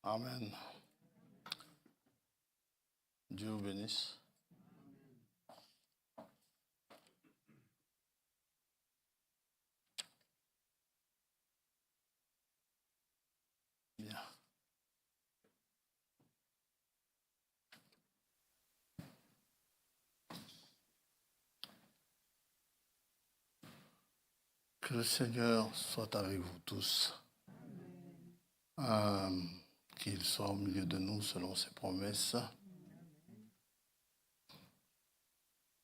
Amen. Dieu vous bénisse. Bien. Que le Seigneur soit avec vous tous. Qu'il soit au milieu de nous selon ses promesses.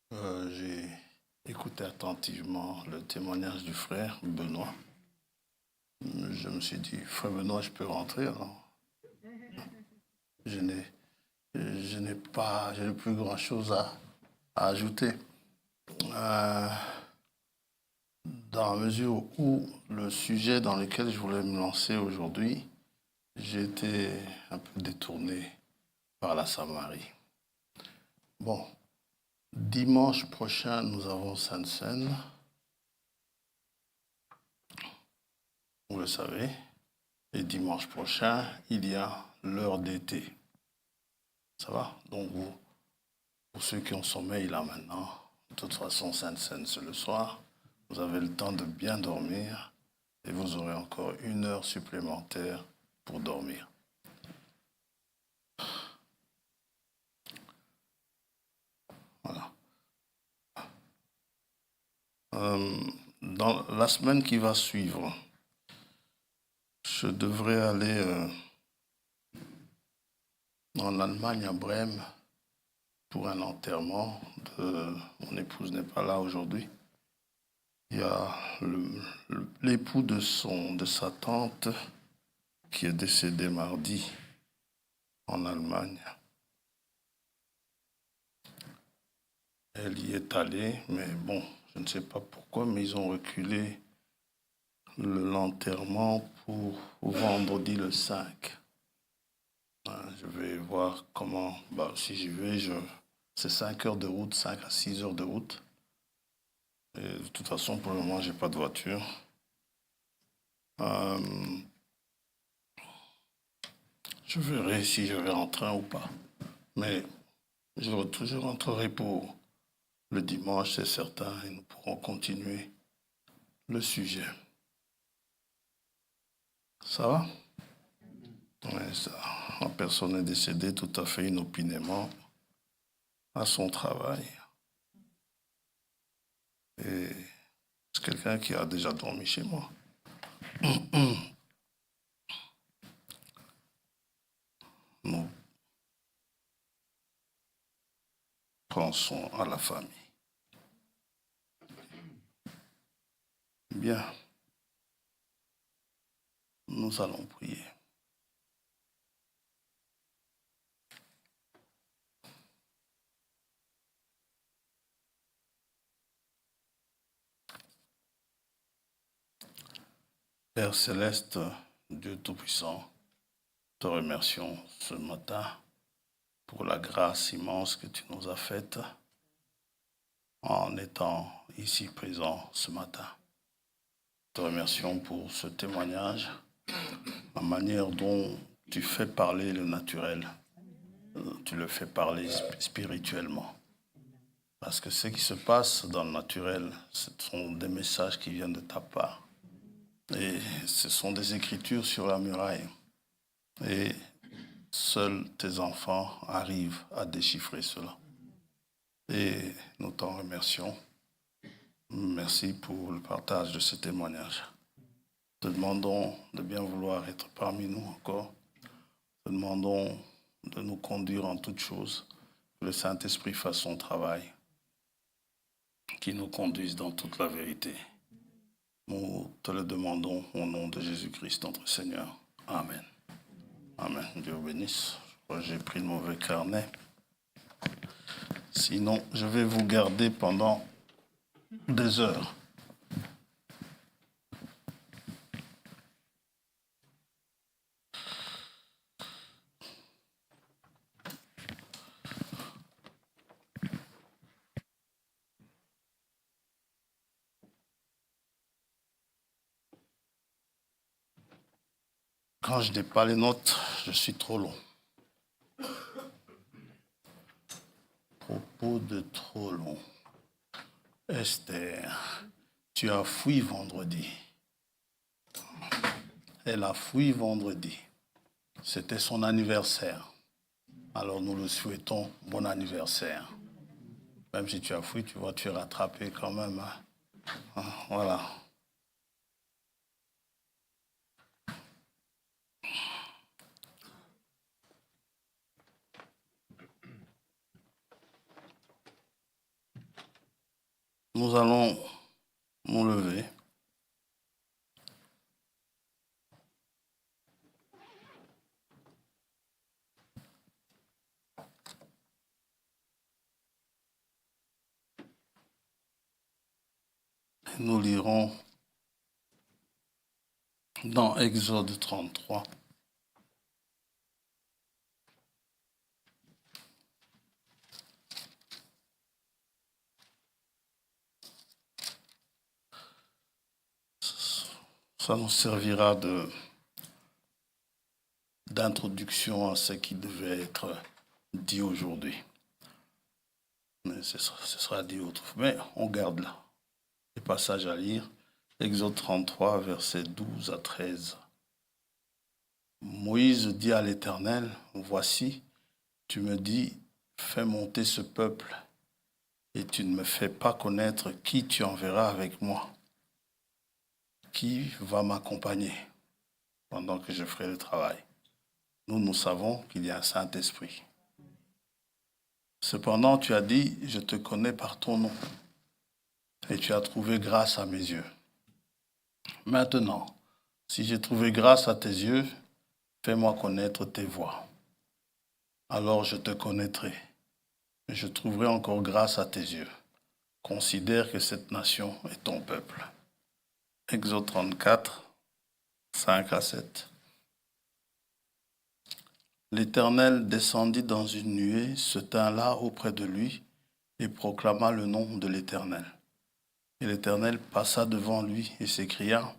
J'ai écouté attentivement le témoignage du frère Benoît. Je me suis dit, frère Benoît, je peux rentrer alors. Je n'ai plus grand chose à ajouter. Dans la mesure où le sujet dans lequel je voulais me lancer aujourd'hui, j'ai été un peu détourné par la Samarie. Bon, dimanche prochain, nous avons Sainte Seine. Vous le savez. Et dimanche prochain, il y a l'heure d'été. Ça va? Donc, pour ceux qui ont sommeil là maintenant, de toute façon, Sainte Seine, c'est le soir. Vous avez le temps de bien dormir et vous aurez encore 1 heure supplémentaire pour dormir. Voilà. Dans la semaine qui va suivre, je devrais aller en Allemagne, à Brême, pour un enterrement. Mon épouse n'est pas là aujourd'hui. Il y a l'époux de sa tante qui est décédé mardi en Allemagne. Elle y est allée, mais bon, je ne sais pas pourquoi, mais ils ont reculé l'enterrement pour vendredi le 5. Je vais voir comment, si j'y vais, c'est 5 heures de route, 5 à 6 heures de route. Et de toute façon, pour le moment, je n'ai pas de voiture. Je verrai si je vais en train ou pas. Mais je rentrerai pour le dimanche, c'est certain, et nous pourrons continuer le sujet. Ça va? Oui, ça. La personne est décédée tout à fait inopinément à son travail. Et c'est quelqu'un qui a déjà dormi chez moi. Nous pensons à la famille. Bien. Nous allons prier. Père céleste, Dieu Tout-Puissant, te remercions ce matin pour la grâce immense que tu nous as faite en étant ici présent ce matin. Te remercions pour ce témoignage, la manière dont tu fais parler le naturel, tu le fais parler spirituellement. Parce que ce qui se passe dans le naturel, ce sont des messages qui viennent de ta part. Et ce sont des écritures sur la muraille. Et seuls tes enfants arrivent à déchiffrer cela. Et nous t'en remercions. Merci pour le partage de ce témoignage. Te demandons de bien vouloir être parmi nous encore. Te demandons de nous conduire en toutes choses. Que le Saint-Esprit fasse son travail. Qu'il nous conduise dans toute la vérité. Nous te le demandons au nom de Jésus-Christ, notre Seigneur. Amen. Amen. Dieu vous bénisse. J'ai pris le mauvais carnet. Sinon, je vais vous garder pendant des heures. Quand je n'ai pas les notes, je suis trop long. Propos de trop long. Esther, tu as fui vendredi. Elle a fui vendredi. C'était son anniversaire. Alors nous le souhaitons bon anniversaire. Même si tu as fui, tu vois, tu es rattrapé quand même. Hein? Voilà. Nous allons nous lever. Nous lirons dans Exode 33. Ça nous servira d'introduction à ce qui devait être dit aujourd'hui. Mais ce sera dit autrement. Mais on garde là. Les passages à lire. Exode 33, versets 12 à 13. Moïse dit à l'Éternel, voici, tu me dis, fais monter ce peuple, et tu ne me fais pas connaître qui tu enverras avec moi. Qui va m'accompagner pendant que je ferai le travail? Nous savons qu'il y a un Saint-Esprit. Cependant, tu as dit, je te connais par ton nom, et tu as trouvé grâce à mes yeux. Maintenant, si j'ai trouvé grâce à tes yeux, fais-moi connaître tes voies. Alors je te connaîtrai, et je trouverai encore grâce à tes yeux. Considère que cette nation est ton peuple. Exode 34, 5 à 7. L'Éternel descendit dans une nuée, se tint là auprès de lui, et proclama le nom de l'Éternel. Et l'Éternel passa devant lui et s'écria,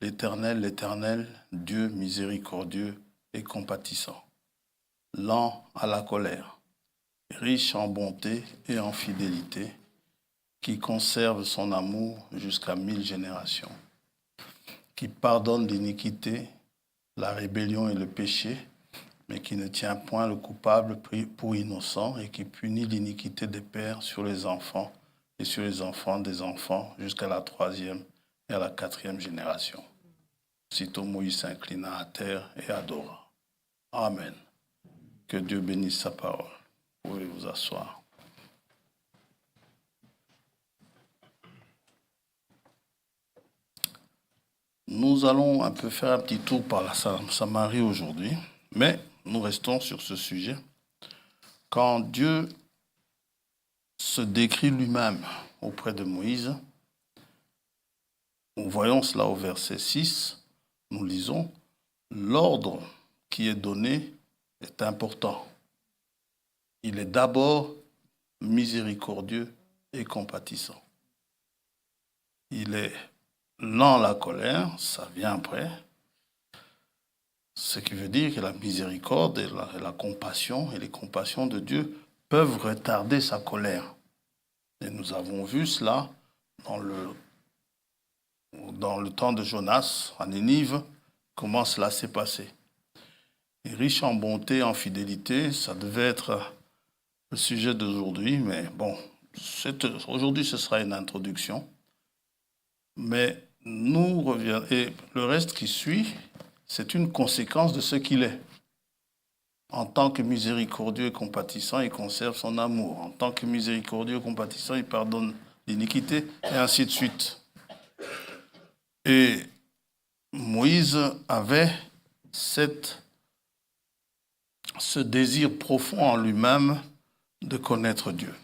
l'Éternel, l'Éternel, Dieu miséricordieux et compatissant, lent à la colère, riche en bonté et en fidélité, qui conserve son amour jusqu'à 1000 générations, qui pardonne l'iniquité, la rébellion et le péché, mais qui ne tient point le coupable pour innocent et qui punit l'iniquité des pères sur les enfants et sur les enfants des enfants jusqu'à la 3e et à la 4e génération. Sitôt Moïse s'inclina à terre et adora. Amen. Que Dieu bénisse sa parole. Vous pouvez vous asseoir. Nous allons un peu faire un petit tour par la Samarie aujourd'hui, mais nous restons sur ce sujet. Quand Dieu se décrit lui-même auprès de Moïse, nous voyons cela au verset 6, nous lisons, l'ordre qui est donné est important. Il est d'abord miséricordieux et compatissant. Il est lent à la colère, ça vient après, ce qui veut dire que la miséricorde et la compassion et les compassions de Dieu peuvent retarder sa colère. Et nous avons vu cela dans le temps de Jonas, à Ninive, comment cela s'est passé. Et riche en bonté, en fidélité, ça devait être le sujet d'aujourd'hui, mais bon, aujourd'hui ce sera une introduction. Mais nous reviendrons, et le reste qui suit, c'est une conséquence de ce qu'il est. En tant que miséricordieux et compatissant, il conserve son amour. En tant que miséricordieux et compatissant, il pardonne l'iniquité, et ainsi de suite. Et Moïse avait ce désir profond en lui-même de connaître Dieu.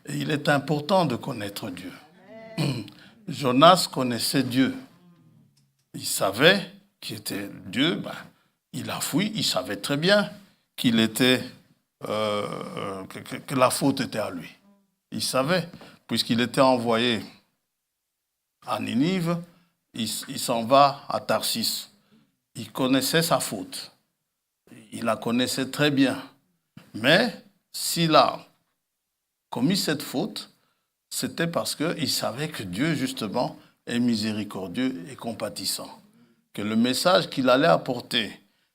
Et il est important de connaître Dieu. Jonas connaissait Dieu. Il savait qu'il était Dieu. Il a fui. Il savait très bien qu'il était que la faute était à lui. Il savait, puisqu'il était envoyé à Ninive, il s'en va à Tarsis. il connaissait sa faute. Il la connaissait très bien. Mais s'il a commis cette faute, c'était parce qu'il savait que Dieu, justement, est miséricordieux et compatissant. Que le message qu'il allait apporter,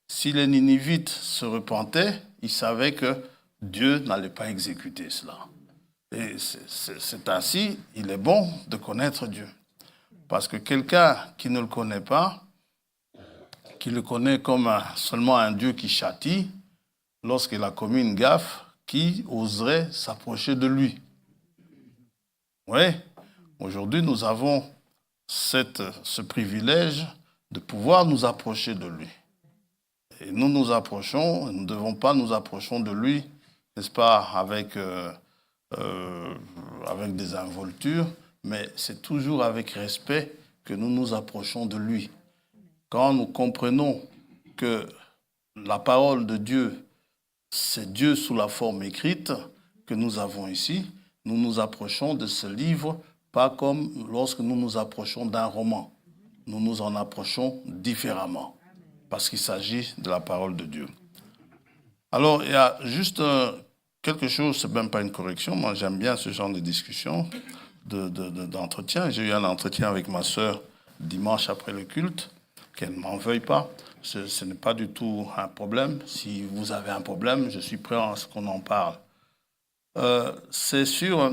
si les Ninivites se repentaient, il savait que Dieu n'allait pas exécuter cela. Et c'est ainsi, il est bon de connaître Dieu. Parce que quelqu'un qui ne le connaît pas, qui le connaît comme seulement un Dieu qui châtie, lorsqu'il a commis une gaffe, qui oserait s'approcher de lui? Oui, aujourd'hui nous avons ce privilège de pouvoir nous approcher de lui. Et nous nous approchons, nous ne devons pas nous approcher de lui, n'est-ce pas, avec des involtures, mais c'est toujours avec respect que nous nous approchons de lui. Quand nous comprenons que la parole de Dieu, c'est Dieu sous la forme écrite que nous avons ici, nous nous approchons de ce livre pas comme lorsque nous nous approchons d'un roman. Nous nous en approchons différemment parce qu'il s'agit de la parole de Dieu. Alors, il y a juste quelque chose, c'est même pas une correction, moi j'aime bien ce genre de discussion, d'entretien. J'ai eu un entretien avec ma sœur dimanche après le culte, qu'elle ne m'en veuille pas. Ce n'est pas du tout un problème. Si vous avez un problème, je suis prêt à ce qu'on en parle. C'est sur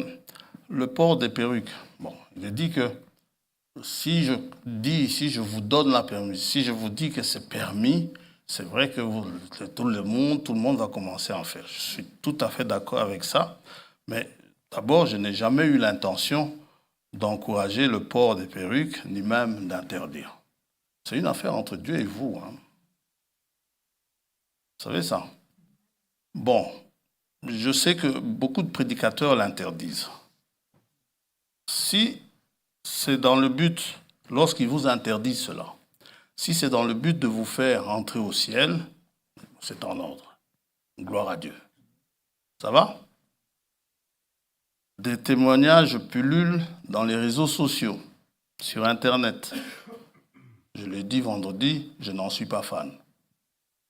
le port des perruques. Bon, il est dit que si je vous donne la permis, si je vous dis que c'est permis, c'est vrai que tout le monde va commencer à en faire. Je suis tout à fait d'accord avec ça. Mais d'abord, je n'ai jamais eu l'intention d'encourager le port des perruques, ni même d'interdire. C'est une affaire entre Dieu et vous. Hein. Vous savez ça? Bon, je sais que beaucoup de prédicateurs l'interdisent. Si c'est dans le but, lorsqu'ils vous interdisent cela, si c'est dans le but de vous faire entrer au ciel, c'est en ordre. Gloire à Dieu. Ça va? Des témoignages pullulent dans les réseaux sociaux, sur Internet. Je l'ai dit vendredi, je n'en suis pas fan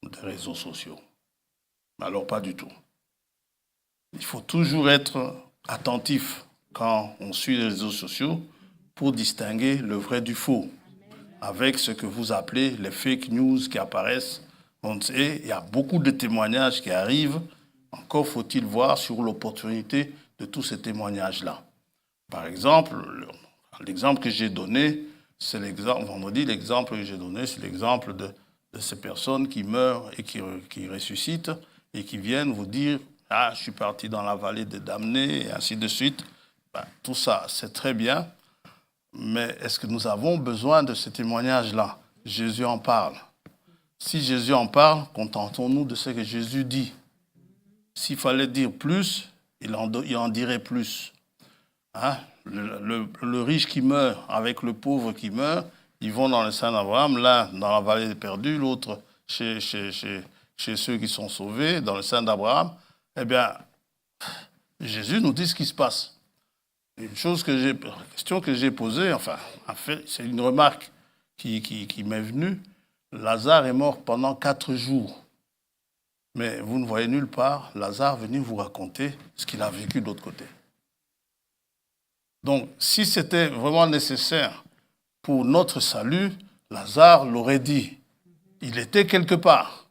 des réseaux sociaux. Mais alors pas du tout. Il faut toujours être attentif quand on suit les réseaux sociaux pour distinguer le vrai du faux, avec ce que vous appelez les fake news qui apparaissent. Et il y a beaucoup de témoignages qui arrivent. Encore faut-il voir sur l'opportunité de tous ces témoignages-là. Par exemple, l'exemple que j'ai donné, c'est l'exemple, vendredi, l'exemple que j'ai donné, c'est l'exemple de ces personnes qui meurent et qui ressuscitent et qui viennent vous dire « Ah, je suis parti dans la vallée des damnés » et ainsi de suite. Ben, tout ça, c'est très bien. Mais est-ce que nous avons besoin de ces témoignages-là? Jésus en parle. Si Jésus en parle, contentons-nous de ce que Jésus dit. S'il fallait dire plus, il en dirait plus. Hein? Le riche qui meurt avec le pauvre qui meurt, ils vont dans le sein d'Abraham, l'un dans la vallée des perdus, l'autre chez ceux qui sont sauvés, dans le sein d'Abraham. Eh bien, Jésus nous dit ce qui se passe. Une question que j'ai posée, enfin, en fait, c'est une remarque qui m'est venue. Lazare est mort pendant 4 jours. Mais vous ne voyez nulle part Lazare venir vous raconter ce qu'il a vécu de l'autre côté. Donc, si c'était vraiment nécessaire pour notre salut, Lazare l'aurait dit. Il était quelque part.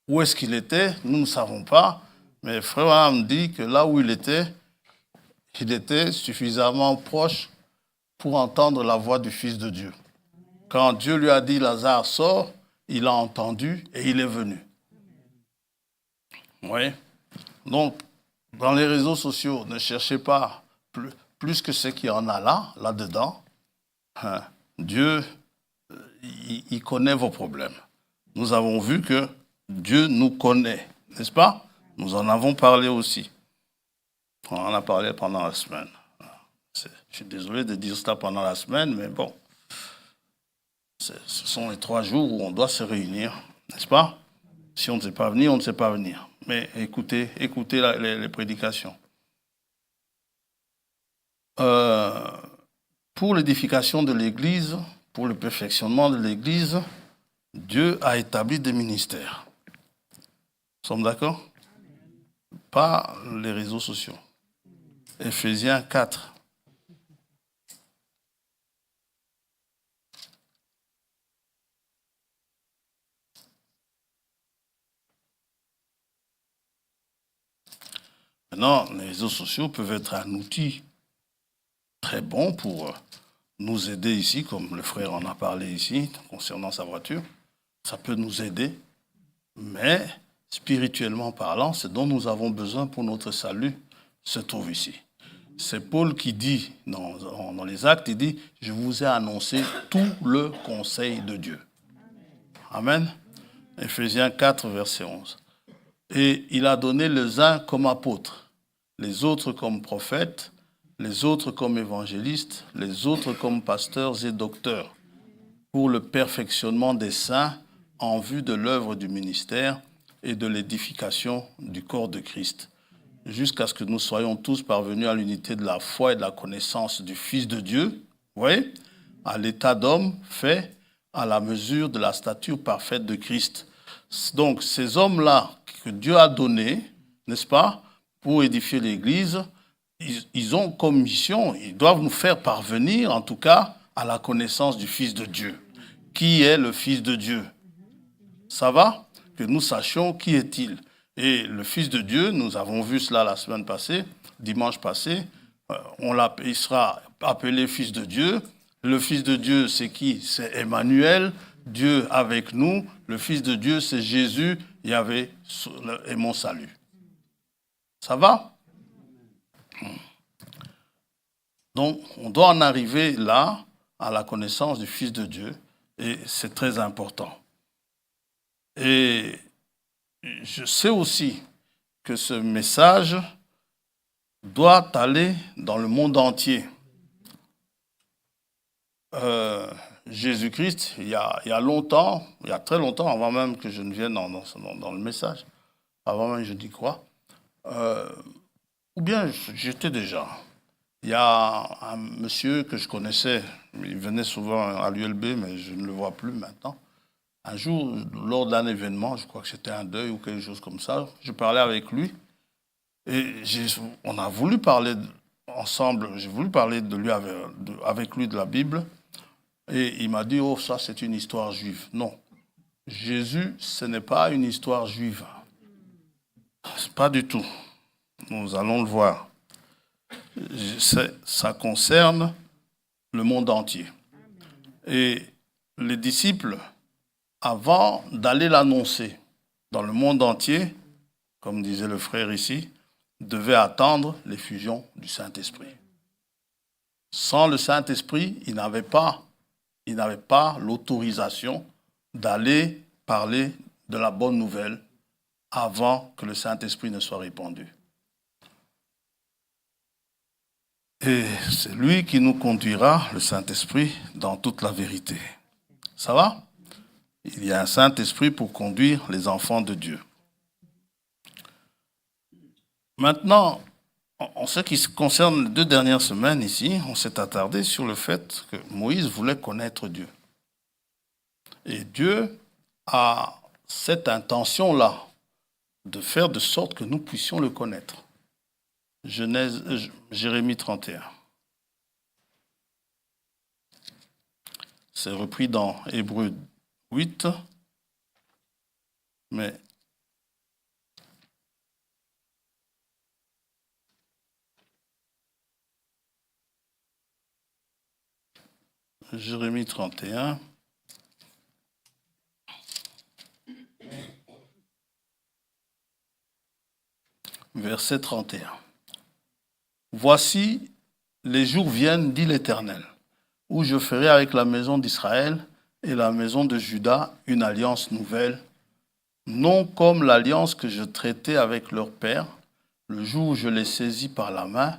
Où est-ce qu'il était? Nous ne savons pas. Mais Frère Abraham dit que là où il était suffisamment proche pour entendre la voix du Fils de Dieu. Quand Dieu lui a dit Lazare sort, il a entendu et il est venu. Oui. Donc, dans les réseaux sociaux, ne cherchez pas plus que ce qu'il y en a là-dedans. Dieu, il connaît vos problèmes. Nous avons vu que Dieu nous connaît, n'est-ce pas? Nous en avons parlé aussi. On en a parlé pendant la semaine. Je suis désolé de dire ça pendant la semaine, mais bon. Ce sont les 3 jours où on doit se réunir, n'est-ce pas? Si on ne sait pas venir, on ne sait pas venir. Mais écoutez les prédications. Pour l'édification de l'Église, pour le perfectionnement de l'Église, Dieu a établi des ministères. Nous sommes d'accord? Pas les réseaux sociaux. Éphésiens 4. Maintenant, les réseaux sociaux peuvent être un outil très bon pour nous aider ici, comme le frère en a parlé ici, concernant sa voiture. Ça peut nous aider, mais spirituellement parlant, ce dont nous avons besoin pour notre salut se trouve ici. C'est Paul qui dit, dans les Actes, il dit, « Je vous ai annoncé tout le conseil de Dieu. » Amen. Éphésiens 4, verset 11. Et il a donné les uns comme apôtres, les autres comme prophètes, les autres comme évangélistes, les autres comme pasteurs et docteurs, pour le perfectionnement des saints en vue de l'œuvre du ministère et de l'édification du corps de Christ, jusqu'à ce que nous soyons tous parvenus à l'unité de la foi et de la connaissance du Fils de Dieu, vous voyez, à l'état d'homme fait à la mesure de la stature parfaite de Christ. Donc, ces hommes-là que Dieu a donnés, n'est-ce pas, pour édifier l'Église, ils ont comme mission, ils doivent nous faire parvenir, en tout cas, à la connaissance du Fils de Dieu. Qui est le Fils de Dieu? Ça va? Que nous sachions qui est-il. Et le Fils de Dieu, nous avons vu cela la semaine passée, dimanche passé, il sera appelé Fils de Dieu. Le Fils de Dieu, c'est qui? C'est Emmanuel, Dieu avec nous. Le Fils de Dieu, c'est Jésus, Yahvé et mon salut. Ça va? Donc, on doit en arriver là, à la connaissance du Fils de Dieu, et c'est très important. Et je sais aussi que ce message doit aller dans le monde entier. Jésus-Christ, il y a longtemps, il y a très longtemps, avant même que je ne vienne dans le message, avant même je dis quoi, ou bien j'étais déjà. Il y a un monsieur que je connaissais, il venait souvent à l'ULB, mais je ne le vois plus maintenant. Un jour, lors d'un événement, je crois que c'était un deuil ou quelque chose comme ça, je parlais avec lui et on a voulu parler ensemble, j'ai voulu parler de lui avec lui de la Bible et il m'a dit « Oh, ça c'est une histoire juive ». Non, Jésus, ce n'est pas une histoire juive. Pas du tout. Nous allons le voir. Ça concerne le monde entier. Et les disciples, avant d'aller l'annoncer dans le monde entier, comme disait le frère ici, devaient attendre l'effusion du Saint-Esprit. Sans le Saint-Esprit, ils n'avaient pas l'autorisation d'aller parler de la bonne nouvelle avant que le Saint-Esprit ne soit répandu. Et c'est lui qui nous conduira, le Saint-Esprit, dans toute la vérité. Ça va? Il y a un Saint-Esprit pour conduire les enfants de Dieu. Maintenant, en ce qui concerne les 2 dernières semaines ici, on s'est attardé sur le fait que Moïse voulait connaître Dieu. Et Dieu a cette intention-là de faire de sorte que nous puissions le connaître. Jérémie 31. C'est repris dans Hébreux 8, mais Jérémie 31, verset 31. Voici, les jours viennent, dit l'Éternel, où je ferai avec la maison d'Israël et la maison de Juda une alliance nouvelle, non comme l'alliance que je traitais avec leur père, le jour où je les saisis par la main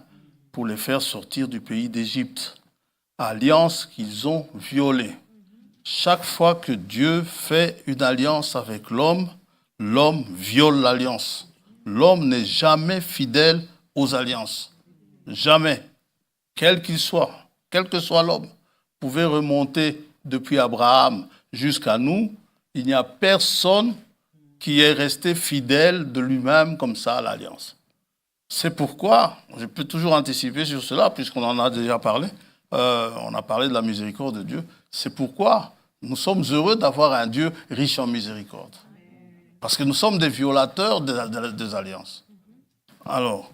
pour les faire sortir du pays d'Égypte, alliance qu'ils ont violée. Chaque fois que Dieu fait une alliance avec l'homme, l'homme viole l'alliance. L'homme n'est jamais fidèle aux alliances. Jamais. Quel qu'il soit, quel que soit l'homme. Vous pouvez remonter depuis Abraham jusqu'à nous. Il n'y a personne qui est resté fidèle de lui-même comme ça à l'alliance. C'est pourquoi, je peux toujours anticiper sur cela, puisqu'on en a déjà parlé, on a parlé de la miséricorde de Dieu. C'est pourquoi nous sommes heureux d'avoir un Dieu riche en miséricorde. Parce que nous sommes des violateurs des alliances. Alors,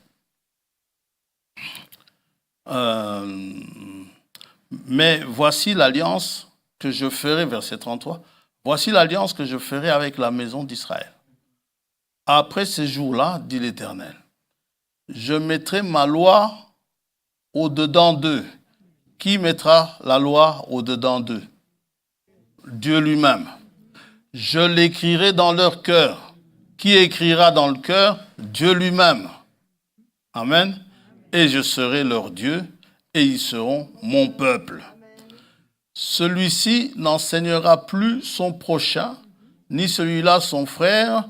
mais voici l'alliance que je ferai, verset 33, voici l'alliance que je ferai avec la maison d'Israël. Après ces jours-là, dit l'Éternel, je mettrai ma loi au-dedans d'eux. Qui mettra la loi au-dedans d'eux? Dieu lui-même. Je l'écrirai dans leur cœur. Qui écrira dans le cœur? Dieu lui-même. Amen. Et je serai leur Dieu, et ils seront mon peuple. Celui-ci n'enseignera plus son prochain, ni celui-là son frère,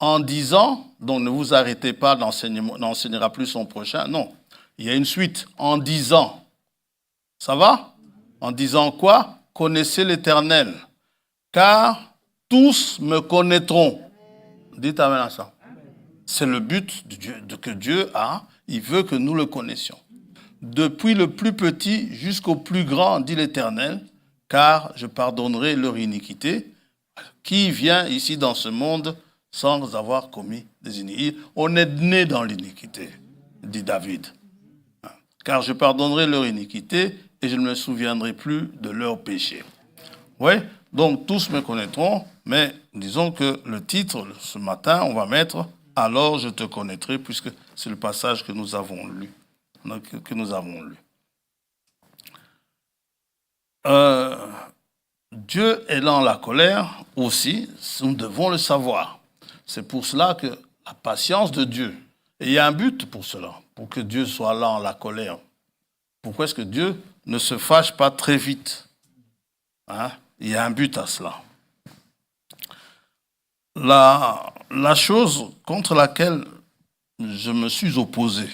en disant, donc ne vous arrêtez pas, n'enseignera plus son prochain. Non, il y a une suite, en disant. Ça va? En disant quoi? Connaissez l'Éternel, car tous me connaîtront. Dites amen à ça. C'est le but que Dieu a. Il veut que nous le connaissions. Depuis le plus petit jusqu'au plus grand, dit l'Éternel, car je pardonnerai leur iniquité. Qui vient ici dans ce monde sans avoir commis des iniquités? On est né dans l'iniquité, dit David. Car je pardonnerai leur iniquité et je ne me souviendrai plus de leurs péchés. Oui, donc tous me connaîtront, mais disons que le titre, ce matin, on va mettre « Alors je te connaîtrai », puisque c'est le passage que nous avons lu. Dieu est dans la colère aussi, nous devons le savoir. C'est pour cela que la patience de Dieu, et il y a un but pour cela, pour que Dieu soit là en la colère. Pourquoi est-ce que Dieu ne se fâche pas très vite? Il y a un but à cela. La chose contre laquelle je me suis opposé,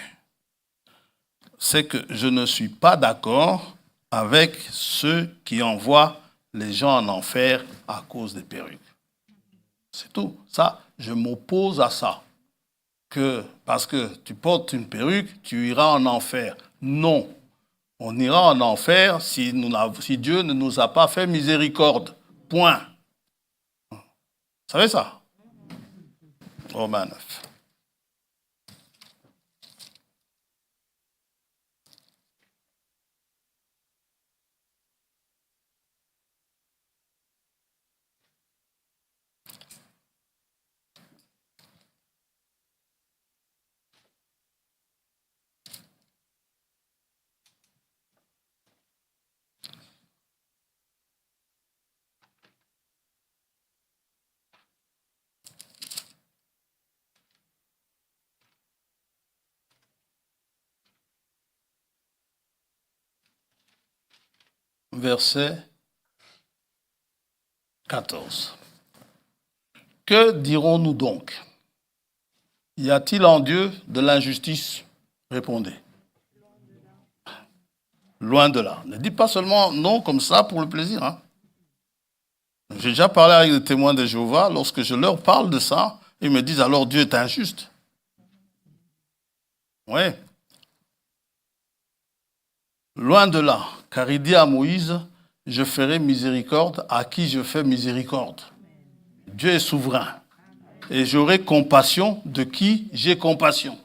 c'est que je ne suis pas d'accord avec ceux qui envoient les gens en enfer à cause des perruques. C'est tout. Ça, je m'oppose à ça. Parce que tu portes une perruque, tu iras en enfer. Non. On ira en enfer si Dieu ne nous a pas fait miséricorde. Point. Vous savez ça? Romains 9. Verset 14. Que dirons-nous donc? Y a-t-il en Dieu de l'injustice? Répondez. Loin de là. Ne dites pas seulement non comme ça pour le plaisir. J'ai déjà parlé avec des témoins de Jéhovah. Lorsque je leur parle de ça, ils me disent alors Dieu est injuste. Oui. Loin de là, car il dit à Moïse, je ferai miséricorde à qui je fais miséricorde. Dieu est souverain. Et j'aurai compassion de qui j'ai compassion.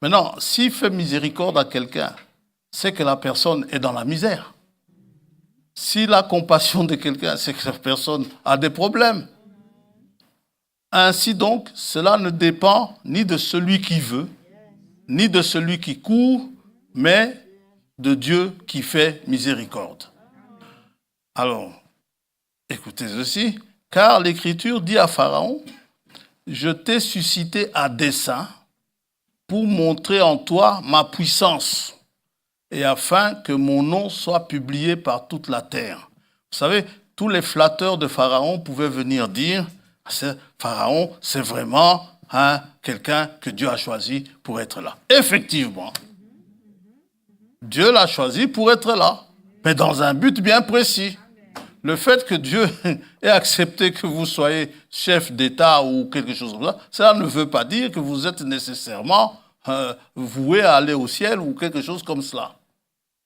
Maintenant, s'il fait miséricorde à quelqu'un, c'est que la personne est dans la misère. S'il a compassion de quelqu'un, c'est que la personne a des problèmes. Ainsi donc, cela ne dépend ni de celui qui veut, ni de celui qui court, mais de Dieu qui fait miséricorde. Alors, écoutez ceci, car l'Écriture dit à Pharaon, je t'ai suscité à dessein pour montrer en toi ma puissance et afin que mon nom soit publié par toute la terre. Vous savez, tous les flatteurs de Pharaon pouvaient venir dire, Pharaon, c'est vraiment quelqu'un que Dieu a choisi pour être là. Effectivement, Dieu l'a choisi pour être là, mais dans un but bien précis. le fait que Dieu ait accepté que vous soyez chef d'État ou quelque chose comme ça, cela ne veut pas dire que vous êtes nécessairement voué à aller au ciel ou quelque chose comme cela.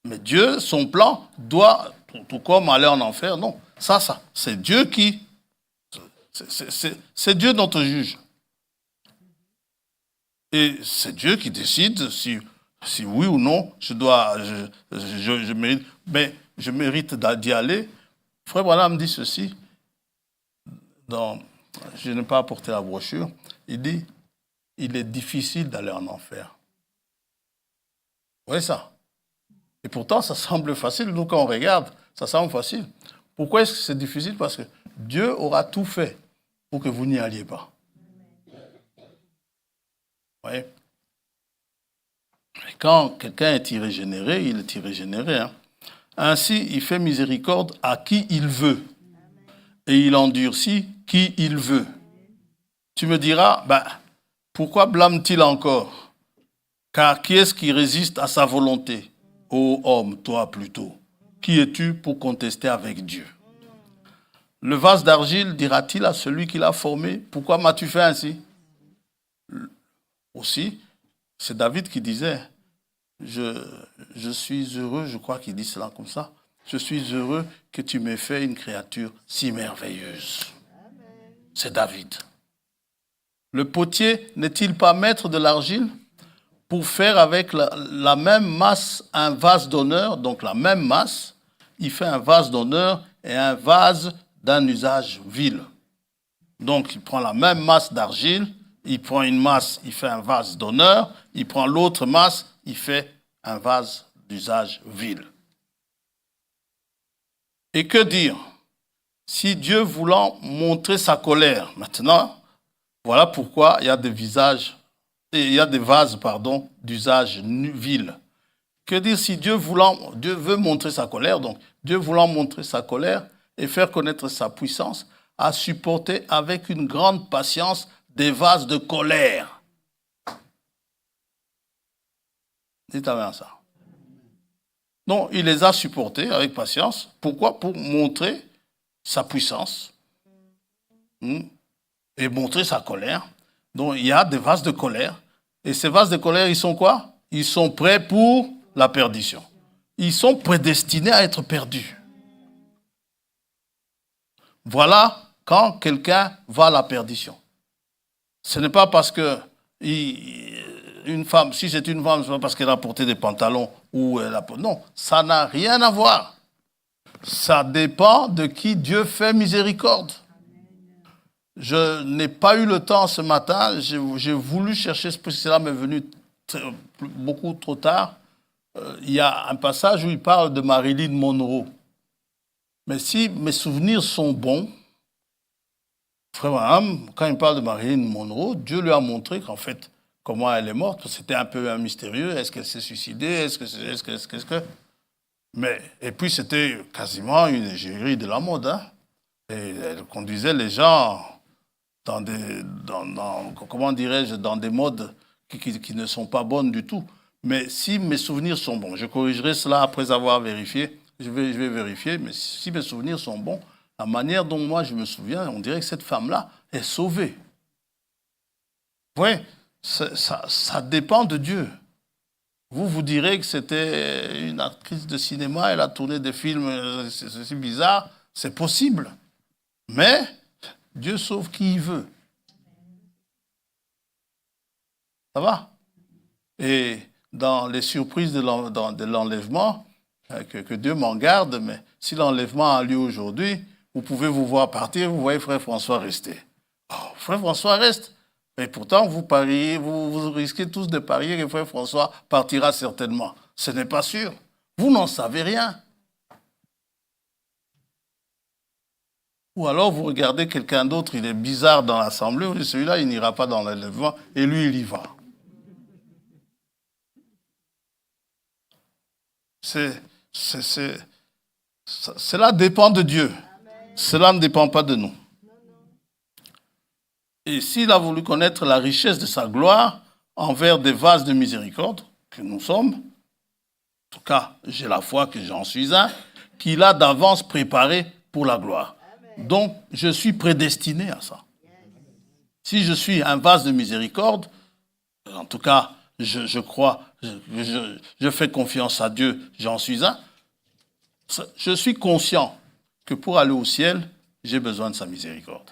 Mais Dieu, son plan doit, tout comme aller en enfer, non. Ça, c'est Dieu qui... C'est Dieu notre juge. Et c'est Dieu qui décide si oui ou non je mérite. Mais je mérite d'y aller. Frère Branham dit ceci. Je n'ai pas apporté la brochure. Il dit, il est difficile d'aller en enfer. Vous voyez ça? Et pourtant, ça semble facile. Nous, quand on regarde, ça semble facile. Pourquoi est-ce que c'est difficile? Parce que Dieu aura tout fait pour que vous n'y alliez pas. Vous voyez? Et quand quelqu'un est irrégénéré, il est irrégénéré. Hein? Ainsi, il fait miséricorde à qui il veut. Et il endurcit qui il veut. Tu me diras, pourquoi blâme-t-il encore? Car qui est-ce qui résiste à sa volonté? Ô homme, toi plutôt, qui es-tu pour contester avec Dieu? Le vase d'argile dira-t-il à celui qui l'a formé, pourquoi m'as-tu fait ainsi? Aussi, c'est David qui disait, je suis heureux, je crois qu'il dit cela comme ça, je suis heureux que tu m'aies fait une créature si merveilleuse. C'est David. Le potier n'est-il pas maître de l'argile pour faire avec la même masse un vase d'honneur, donc la même masse, il fait un vase d'honneur et un vase d'un usage vil. Donc il prend la même masse d'argile, il prend une masse, il fait un vase d'honneur, il prend l'autre masse, il fait un vase d'usage vil. Et que dire? Si Dieu voulant montrer sa colère, maintenant, voilà pourquoi il y a des vases d'usage vil. Que dire si Dieu veut montrer sa colère, donc Dieu voulant montrer sa colère et faire connaître sa puissance, a supporté avec une grande patience des vases de colère. Dites amen à ça. Non, il les a supportés avec patience. Pourquoi? Pour montrer sa puissance et montrer sa colère. Donc, il y a des vases de colère. Et ces vases de colère, ils sont quoi? Ils sont prêts pour la perdition. Ils sont prédestinés à être perdus. Voilà quand quelqu'un va à la perdition. Ce n'est pas parce que une femme, si c'est une femme, ce n'est pas parce qu'elle a porté des pantalons ou elle a... Non, ça n'a rien à voir. Ça dépend de qui Dieu fait miséricorde. Je n'ai pas eu le temps ce matin, j'ai voulu chercher, cela m'est venu beaucoup trop tard. Il y a un passage où il parle de Marilyn Monroe. Mais si mes souvenirs sont bons, Frère Branham, quand il parle de Marilyn Monroe, Dieu lui a montré qu'en fait, comment elle est morte, c'était un peu mystérieux. Est-ce qu'elle s'est suicidée? Est-ce que... Mais, et puis, c'était quasiment une égérie de la mode. Hein? Et elle conduisait les gens dans des modes qui ne sont pas bonnes du tout. Mais si mes souvenirs sont bons, je corrigerai cela après avoir vérifié. Je vais vérifier, mais si mes souvenirs sont bons, la manière dont moi je me souviens, on dirait que cette femme-là est sauvée. Vous voyez, ça dépend de Dieu. Vous direz que c'était une actrice de cinéma, elle a tourné des films, c'est bizarre, c'est possible. Mais Dieu sauve qui il veut. Ça va? Et dans les surprises de l'enlèvement, que Dieu m'en garde, mais si l'enlèvement a lieu aujourd'hui, vous pouvez vous voir partir, vous voyez Frère François rester. Oh, Frère François reste. Et pourtant, vous risquez tous de parier que Frère François partira certainement. Ce n'est pas sûr. Vous n'en savez rien. Ou alors, vous regardez quelqu'un d'autre, il est bizarre dans l'assemblée, vous dites, celui-là, il n'ira pas dans l'enlèvement, et lui, il y va. Cela dépend de Dieu. Cela ne dépend pas de nous. Et s'il a voulu connaître la richesse de sa gloire envers des vases de miséricorde, que nous sommes, en tout cas, j'ai la foi que j'en suis un, qu'il a d'avance préparé pour la gloire. Donc, je suis prédestiné à ça. Si je suis un vase de miséricorde, en tout cas, je crois, je fais confiance à Dieu, j'en suis un. Je suis conscient que pour aller au ciel, j'ai besoin de sa miséricorde.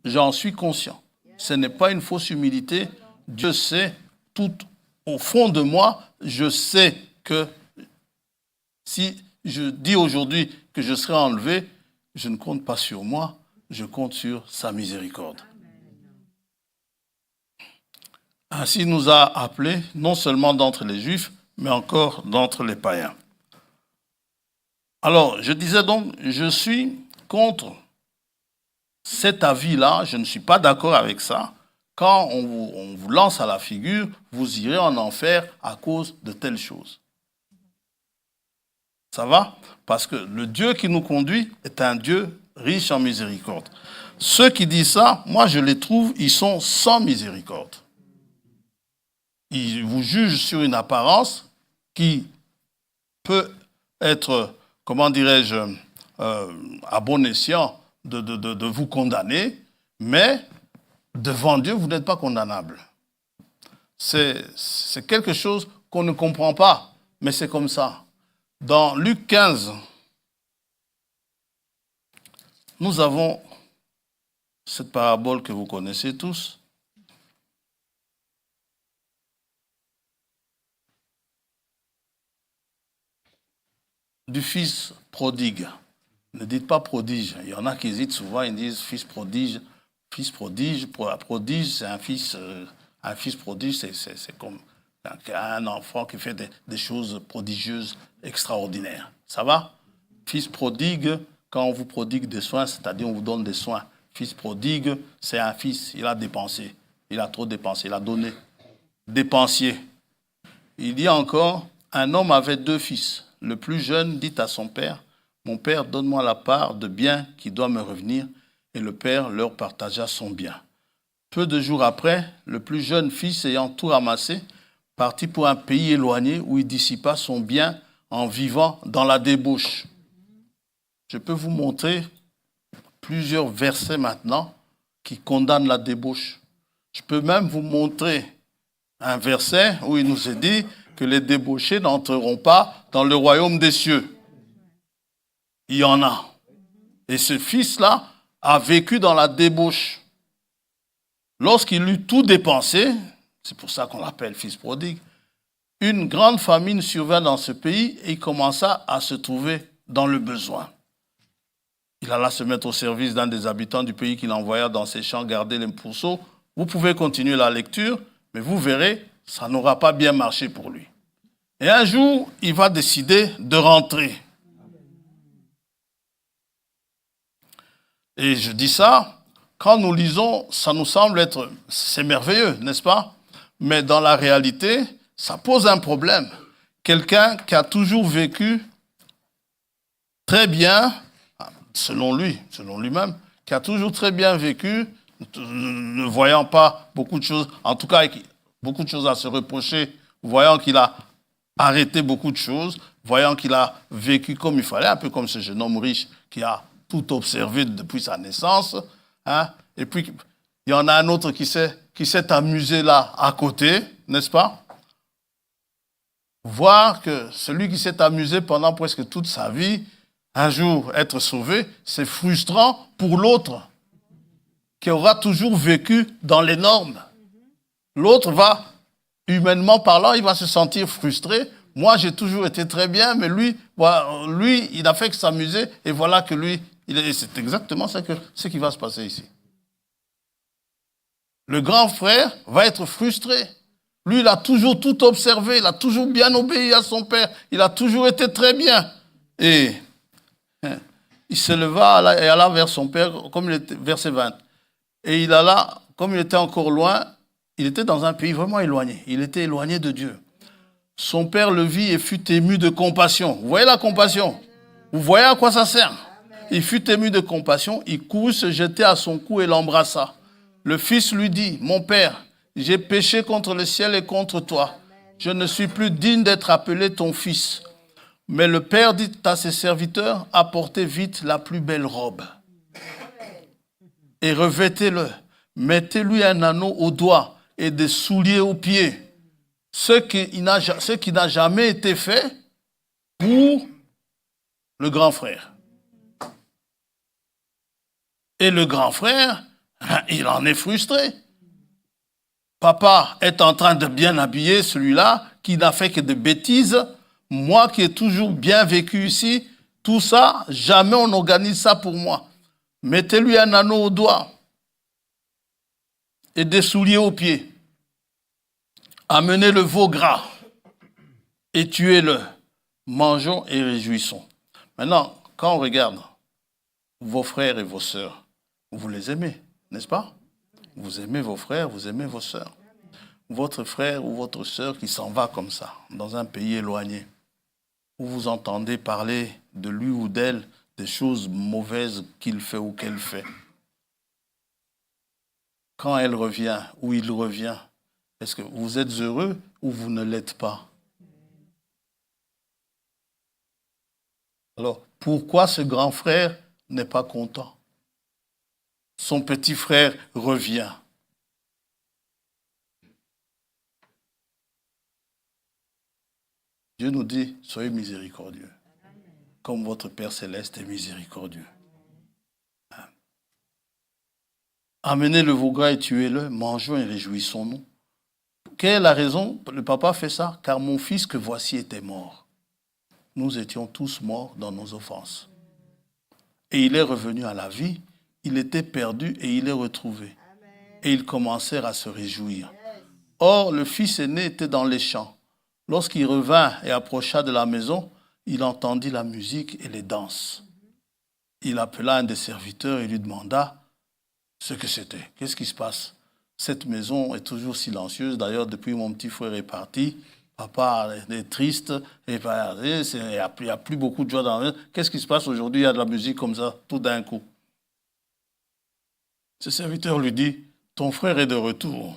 J'en suis conscient. Ce n'est pas une fausse humilité. Dieu sait, tout au fond de moi, je sais que si je dis aujourd'hui que je serai enlevé, je ne compte pas sur moi, je compte sur sa miséricorde. Ainsi nous a appelés, non seulement d'entre les Juifs, mais encore d'entre les païens. Alors, je disais donc, je suis contre cet avis-là, je ne suis pas d'accord avec ça. Quand on vous lance à la figure, vous irez en enfer à cause de telles choses. Ça va? Parce que le Dieu qui nous conduit est un Dieu riche en miséricorde. Ceux qui disent ça, moi je les trouve, ils sont sans miséricorde. Ils vous jugent sur une apparence qui peut être, comment dirais-je, à bon escient de vous condamner, mais devant Dieu, vous n'êtes pas condamnable. C'est quelque chose qu'on ne comprend pas, mais c'est comme ça. Dans Luc 15, nous avons cette parabole que vous connaissez tous. Du fils prodigue. Ne dites pas prodige. Il y en a qui hésitent souvent, ils disent fils prodige. Fils prodige, prodige, c'est un fils prodige, c'est comme un enfant qui fait des choses prodigieuses, extraordinaires. Ça va? Fils prodigue, quand on vous prodigue des soins, c'est-à-dire on vous donne des soins. Fils prodigue, c'est un fils, il a dépensé. Il a trop dépensé, il a donné. Dépensier. Il dit encore, un homme avait 2 fils. Le plus jeune dit à son père, « Mon père, donne-moi la part de bien qui doit me revenir. » Et le père leur partagea son bien. Peu de jours après, le plus jeune fils, ayant tout ramassé, partit pour un pays éloigné où il dissipa son bien en vivant dans la débauche. Je peux vous montrer plusieurs versets maintenant qui condamnent la débauche. Je peux même vous montrer un verset où il nous est dit que les débauchés n'entreront pas dans le royaume des cieux. Il y en a. Et ce fils-là a vécu dans la débauche. Lorsqu'il eut tout dépensé, c'est pour ça qu'on l'appelle fils prodigue, une grande famine survint dans ce pays et il commença à se trouver dans le besoin. Il alla se mettre au service d'un des habitants du pays qu'il envoya dans ses champs garder les pourceaux. Vous pouvez continuer la lecture, mais vous verrez, ça n'aura pas bien marché pour lui. Et un jour, il va décider de rentrer. Et je dis ça, quand nous lisons, ça nous semble être, c'est merveilleux, n'est-ce pas? Mais dans la réalité, ça pose un problème. Quelqu'un qui a toujours vécu très bien, selon lui-même, qui a toujours très bien vécu, ne voyant pas beaucoup de choses, en tout cas avec beaucoup de choses à se reprocher, voyant qu'il a arrêté beaucoup de choses, voyant qu'il a vécu comme il fallait, un peu comme ce jeune homme riche qui a tout observé depuis sa naissance. Hein? Et puis, il y en a un autre qui s'est amusé là, à côté, n'est-ce pas? Voir que celui qui s'est amusé pendant presque toute sa vie, un jour être sauvé, c'est frustrant pour l'autre, qui aura toujours vécu dans les normes. L'autre va, humainement parlant, il va se sentir frustré. Moi, j'ai toujours été très bien, mais lui, il n'a fait que s'amuser, et voilà que lui, c'est exactement ce qui va se passer ici. Le grand frère va être frustré. Lui, il a toujours tout observé, il a toujours bien obéi à son père, il a toujours été très bien. Et il se leva et alla vers son père, comme il était, verset 20. Et il alla, comme il était encore loin, il était dans un pays vraiment éloigné. Il était éloigné de Dieu. Son père le vit et fut ému de compassion. Vous voyez la compassion? Vous voyez à quoi ça sert? Il fut ému de compassion, il courut se jeter à son cou et l'embrassa. Le fils lui dit, « Mon père, j'ai péché contre le ciel et contre toi. Je ne suis plus digne d'être appelé ton fils. Mais le père dit à ses serviteurs, apportez vite la plus belle robe et revêtez-le. Mettez-lui un anneau au doigt et des souliers aux pieds. Ce qui n'a jamais été fait pour le grand frère. Et le grand frère, il en est frustré. Papa est en train de bien habiller celui-là qui n'a fait que de bêtises. Moi qui ai toujours bien vécu ici, tout ça, jamais on organise ça pour moi. Mettez-lui un anneau au doigt et des souliers aux pieds. Amenez le veau gras et tuez-le. Mangeons et réjouissons. Maintenant, quand on regarde vos frères et vos sœurs, vous les aimez, n'est-ce pas? Vous aimez vos frères, vous aimez vos sœurs. Votre frère ou votre sœur qui s'en va comme ça, dans un pays éloigné, où vous entendez parler de lui ou d'elle, des choses mauvaises qu'il fait ou qu'elle fait. Quand elle revient ou il revient, est-ce que vous êtes heureux ou vous ne l'êtes pas? Alors, pourquoi ce grand frère n'est pas content? Son petit frère revient. Dieu nous dit, soyez miséricordieux, comme votre Père céleste est miséricordieux. Amenez le veau gras et tuez-le, mangeons et réjouissons-nous. Quelle est la raison? Le papa fait ça, car mon fils que voici était mort. Nous étions tous morts dans nos offenses. Et il est revenu à la vie, il était perdu et il est retrouvé. Et ils commencèrent à se réjouir. Or, le fils aîné était dans les champs. Lorsqu'il revint et approcha de la maison, il entendit la musique et les danses. Il appela un des serviteurs et lui demanda ce que c'était. Qu'est-ce qui se passe? Cette maison est toujours silencieuse. D'ailleurs, depuis mon petit frère est parti, papa est triste, il n'y a plus beaucoup de joie dans la maison. Qu'est-ce qui se passe aujourd'hui? Il y a de la musique comme ça, tout d'un coup. Ce serviteur lui dit, ton frère est de retour.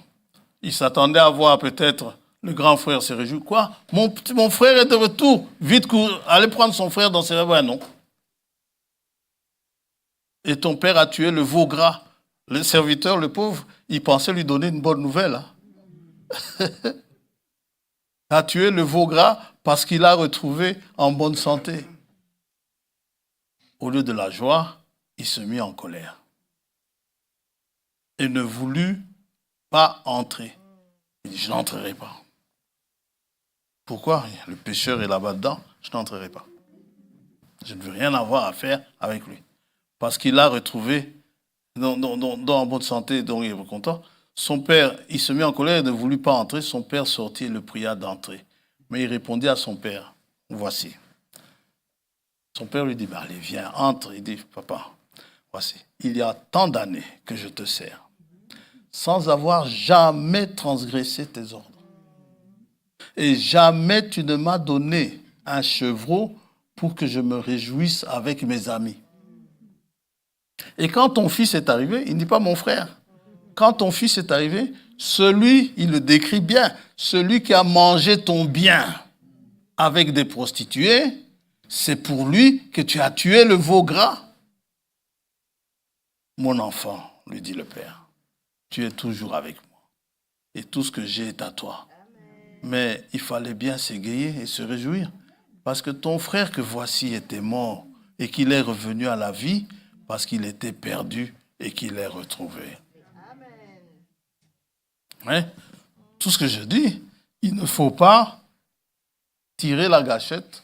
Il s'attendait à voir peut-être le grand frère se réjouir. Quoi? Mon frère est de retour. Vite, allez prendre son frère dans ses rêves. Non. Et ton père a tué le veau gras. Le serviteur, le pauvre, il pensait lui donner une bonne nouvelle. Hein? A tué le veau gras parce qu'il a retrouvé en bonne santé. Au lieu de la joie, il se mit en colère. Et ne voulut pas entrer. Il dit, je n'entrerai pas. Pourquoi? Le pécheur est là-bas dedans, je n'entrerai pas. Je ne veux rien avoir à faire avec lui. Parce qu'il a retrouvé dans bonne santé, donc il est content. Son père, il se mit en colère et ne voulut pas entrer. Son père sortit et le pria d'entrer. Mais il répondit à son père, voici. Son père lui dit, allez, viens, entre. Il dit, papa, voici, il y a tant d'années que je te sers, sans avoir jamais transgressé tes ordres. Et jamais tu ne m'as donné un chevreau pour que je me réjouisse avec mes amis. Et quand ton fils est arrivé, il ne dit pas mon frère. Quand ton fils est arrivé, celui, il le décrit bien, celui qui a mangé ton bien avec des prostituées, c'est pour lui que tu as tué le veau gras. Mon enfant, lui dit le père, tu es toujours avec moi. Et tout ce que j'ai est à toi. Mais il fallait bien s'égayer et se réjouir. Parce que ton frère que voici était mort et qu'il est revenu à la vie parce qu'il était perdu et qu'il est retrouvé. Ouais. Tout ce que je dis, il ne faut pas tirer la gâchette,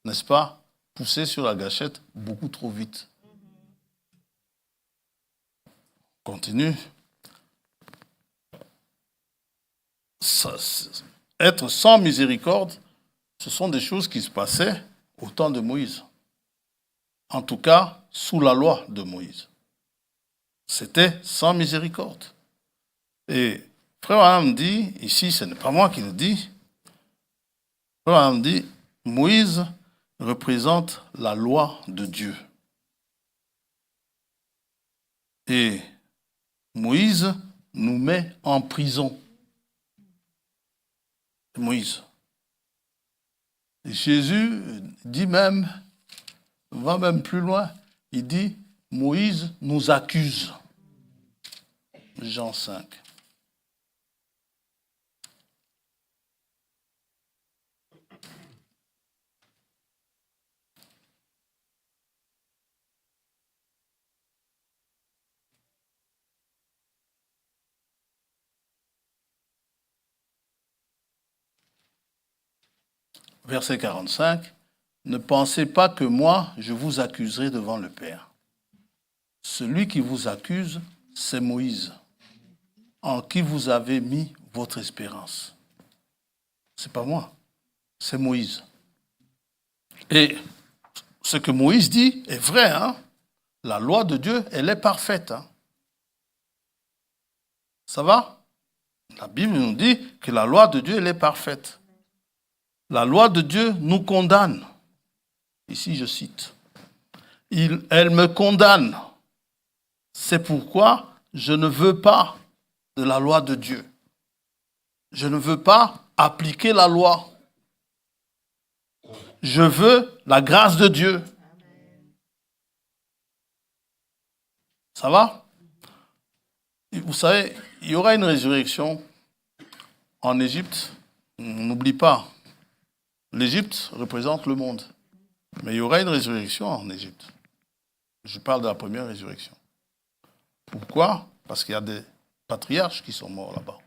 n'est-ce pas? Pousser sur la gâchette beaucoup trop vite. Continue. Être sans miséricorde, ce sont des choses qui se passaient au temps de Moïse. En tout cas, sous la loi de Moïse. C'était sans miséricorde. Et Frère Branham dit, ici ce n'est pas moi qui le dis, Frère Branham dit, Moïse représente la loi de Dieu. Et Moïse nous met en prison. Moïse. Jésus dit même, va même plus loin, il dit, Moïse nous accuse. Jean 5. Verset 45. Ne pensez pas que moi, je vous accuserai devant le Père. Celui qui vous accuse, c'est Moïse, en qui vous avez mis votre espérance. C'est pas moi, c'est Moïse. Et ce que Moïse dit est vrai, hein? La loi de Dieu, elle est parfaite. Hein? Ça va? La Bible nous dit que la loi de Dieu, elle est parfaite. La loi de Dieu nous condamne. Ici, je cite. Elle me condamne. C'est pourquoi je ne veux pas de la loi de Dieu. Je ne veux pas appliquer la loi. Je veux la grâce de Dieu. Ça va? Vous savez, il y aura une résurrection en Égypte. N'oublie pas, l'Égypte représente le monde. Mais il y aura une résurrection en Égypte. Je parle de la première résurrection. Pourquoi? Parce qu'il y a des patriarches qui sont morts là-bas.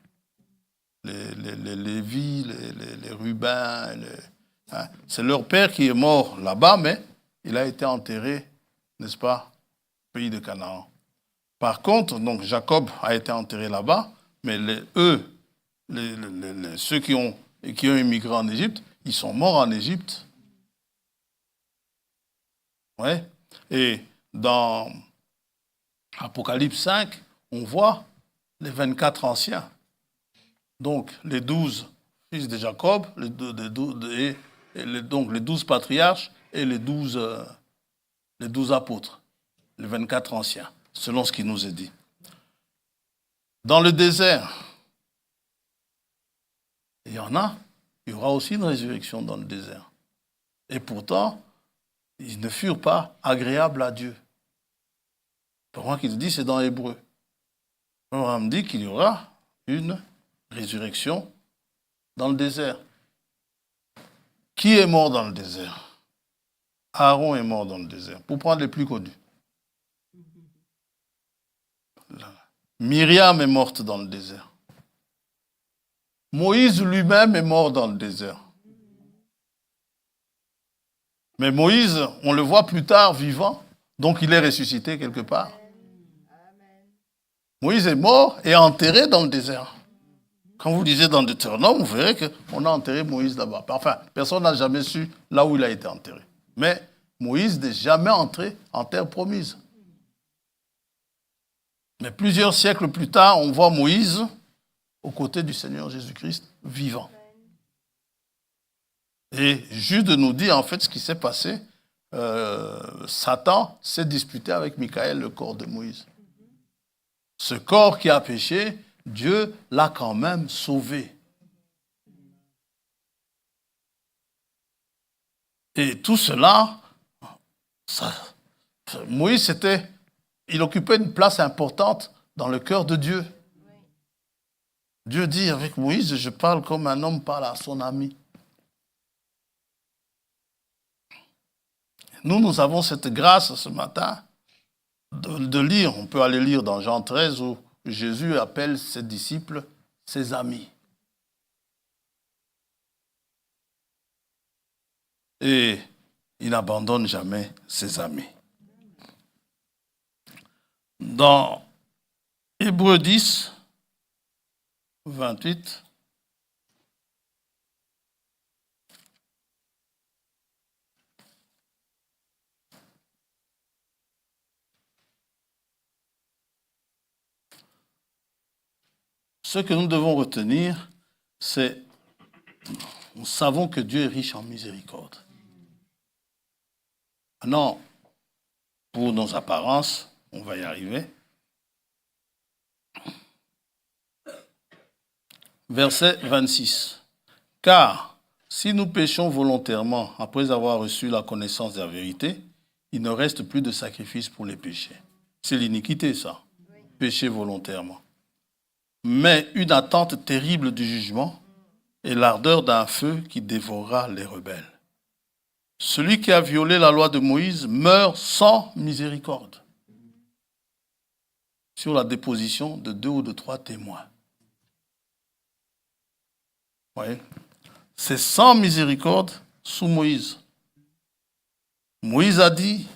Les Lévis, les Rubins. Hein. C'est leur père qui est mort là-bas, mais il a été enterré, n'est-ce pas, au pays de Canaan. Par contre, donc Jacob a été enterré là-bas, mais ceux qui ont immigré en Égypte, ils sont morts en Égypte. Ouais. Et dans Apocalypse 5, on voit les 24 anciens. Donc, les 12 fils de Jacob, donc les 12 patriarches et les 12 apôtres, les 24 anciens, selon ce qui nous est dit. Dans le désert, il y aura aussi une résurrection dans le désert. Et pourtant, ils ne furent pas agréables à Dieu. Pour moi, qui te dit, c'est dans Hébreu. On me dit qu'il y aura une résurrection dans le désert. Qui est mort dans le désert? Aaron est mort dans le désert. Pour prendre les plus connus. Myriam est morte dans le désert. Moïse lui-même est mort dans le désert. Mais Moïse, on le voit plus tard vivant, donc il est ressuscité quelque part. Moïse est mort et enterré dans le désert. Quand vous lisez dans Deutéronome, vous verrez qu'on a enterré Moïse là-bas. Enfin, personne n'a jamais su là où il a été enterré. Mais Moïse n'est jamais entré en terre promise. Mais plusieurs siècles plus tard, on voit Moïse aux côtés du Seigneur Jésus-Christ vivant. Et Jude nous dit en fait ce qui s'est passé. Satan s'est disputé avec Michaël le corps de Moïse. Ce corps qui a péché, Dieu l'a quand même sauvé. Et tout cela, Moïse il occupait une place importante dans le cœur de Dieu. Dieu dit avec Moïse, je parle comme un homme parle à son ami. Nous avons cette grâce ce matin de lire. On peut aller lire dans Jean 13 où Jésus appelle ses disciples ses amis. Et il n'abandonne jamais ses amis. Dans Hébreux 10, 28, ce que nous devons retenir, c'est nous savons que Dieu est riche en miséricorde. Maintenant, pour nos apparences, on va y arriver. Verset 26. Car si nous péchons volontairement après avoir reçu la connaissance de la vérité, il ne reste plus de sacrifice pour les péchés. C'est l'iniquité, ça. Oui. Pécher volontairement. Mais une attente terrible du jugement et l'ardeur d'un feu qui dévorera les rebelles. Celui qui a violé la loi de Moïse meurt sans miséricorde sur la déposition de 2 ou de 3 témoins. Vous voyez ? C'est sans miséricorde sous Moïse. Moïse a dit,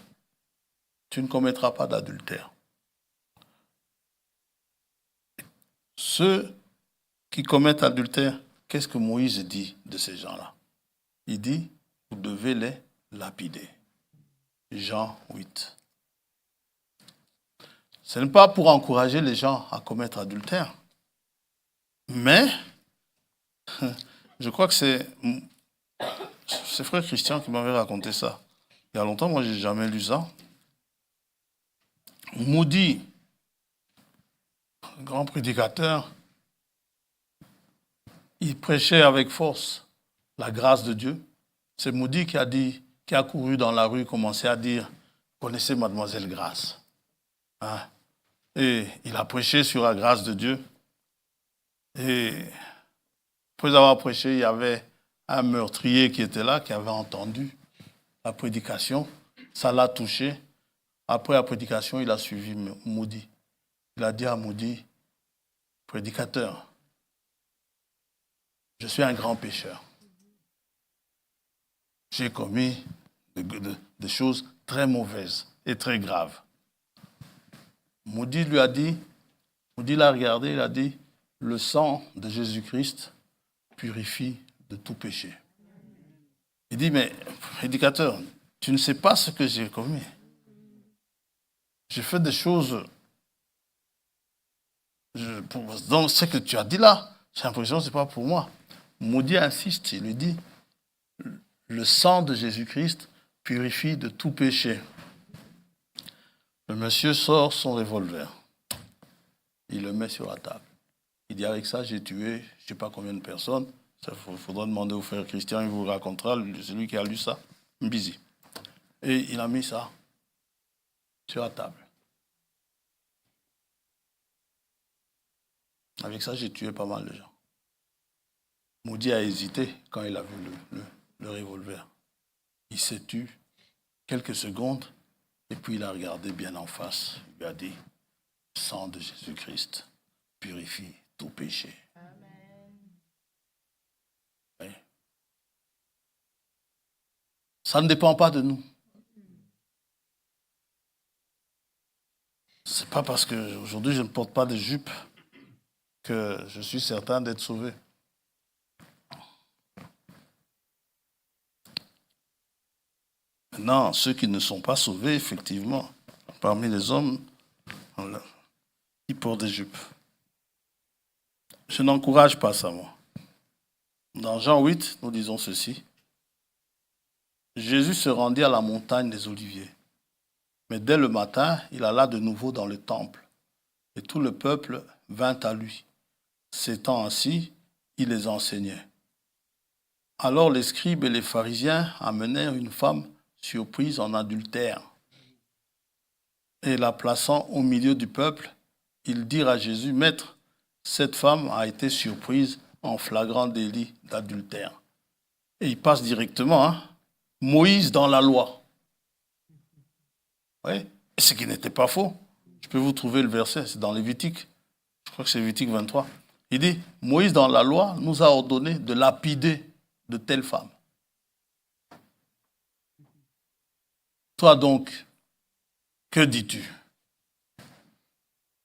tu ne commettras pas d'adultère. Ceux qui commettent adultère, qu'est-ce que Moïse dit de ces gens-là? Il dit, vous devez les lapider. Jean 8. Ce n'est pas pour encourager les gens à commettre adultère, mais je crois que c'est frère Christian qui m'avait raconté ça. Il y a longtemps, moi, je n'ai jamais lu ça. Moody, grand prédicateur, il prêchait avec force la grâce de Dieu. C'est Moody qui a dit, qui a couru dans la rue, commencé à dire, connaissez Mademoiselle Grâce. Hein? Et il a prêché sur la grâce de Dieu. Et après avoir prêché, il y avait un meurtrier qui était là, qui avait entendu la prédication. Ça l'a touché. Après la prédication, il a suivi Moody. Il a dit à Moody, prédicateur, je suis un grand pécheur. J'ai commis des choses très mauvaises et très graves. Moody lui a dit, Moody l'a regardé, il a dit, le sang de Jésus-Christ purifie de tout péché. Il dit, mais prédicateur, tu ne sais pas ce que j'ai commis. J'ai fait des choses. Donc, ce que tu as dit là, j'ai l'impression que ce n'est pas pour moi. Moody insiste, il lui dit, le sang de Jésus-Christ purifie de tout péché. Le monsieur sort son revolver. Il le met sur la table. Il dit, avec ça, j'ai tué je ne sais pas combien de personnes. Il faudra demander au frère Christian, il vous racontera, celui qui a lu ça, Mbizi. Et il a mis ça sur la table. Avec ça, j'ai tué pas mal de gens. Moody a hésité quand il a vu le revolver. Il s'est tu quelques secondes et puis il a regardé bien en face. Il lui a dit, le sang de Jésus-Christ purifie tout péché. Amen. Oui. Ça ne dépend pas de nous. Ce n'est pas parce qu'aujourd'hui je ne porte pas de jupe que je suis certain d'être sauvé. Maintenant, ceux qui ne sont pas sauvés, effectivement, parmi les hommes, ils portent des jupes. Je n'encourage pas ça, moi. Dans Jean 8, nous disons ceci. Jésus se rendit à la montagne des Oliviers. Mais dès le matin, il alla de nouveau dans le temple. Et tout le peuple vint à lui. S'étant assis, il les enseignait. Alors les scribes et les pharisiens amenèrent une femme surprise en adultère. Et la plaçant au milieu du peuple, ils dirent à Jésus, Maître, cette femme a été surprise en flagrant délit d'adultère. Et il passe directement, Moïse dans la loi. Oui, ce qui n'était pas faux. Je peux vous trouver le verset, c'est dans Lévitique. Je crois que c'est Lévitique 23. Il dit, Moïse dans la loi nous a ordonné de lapider de telles femmes. Toi donc, que dis-tu?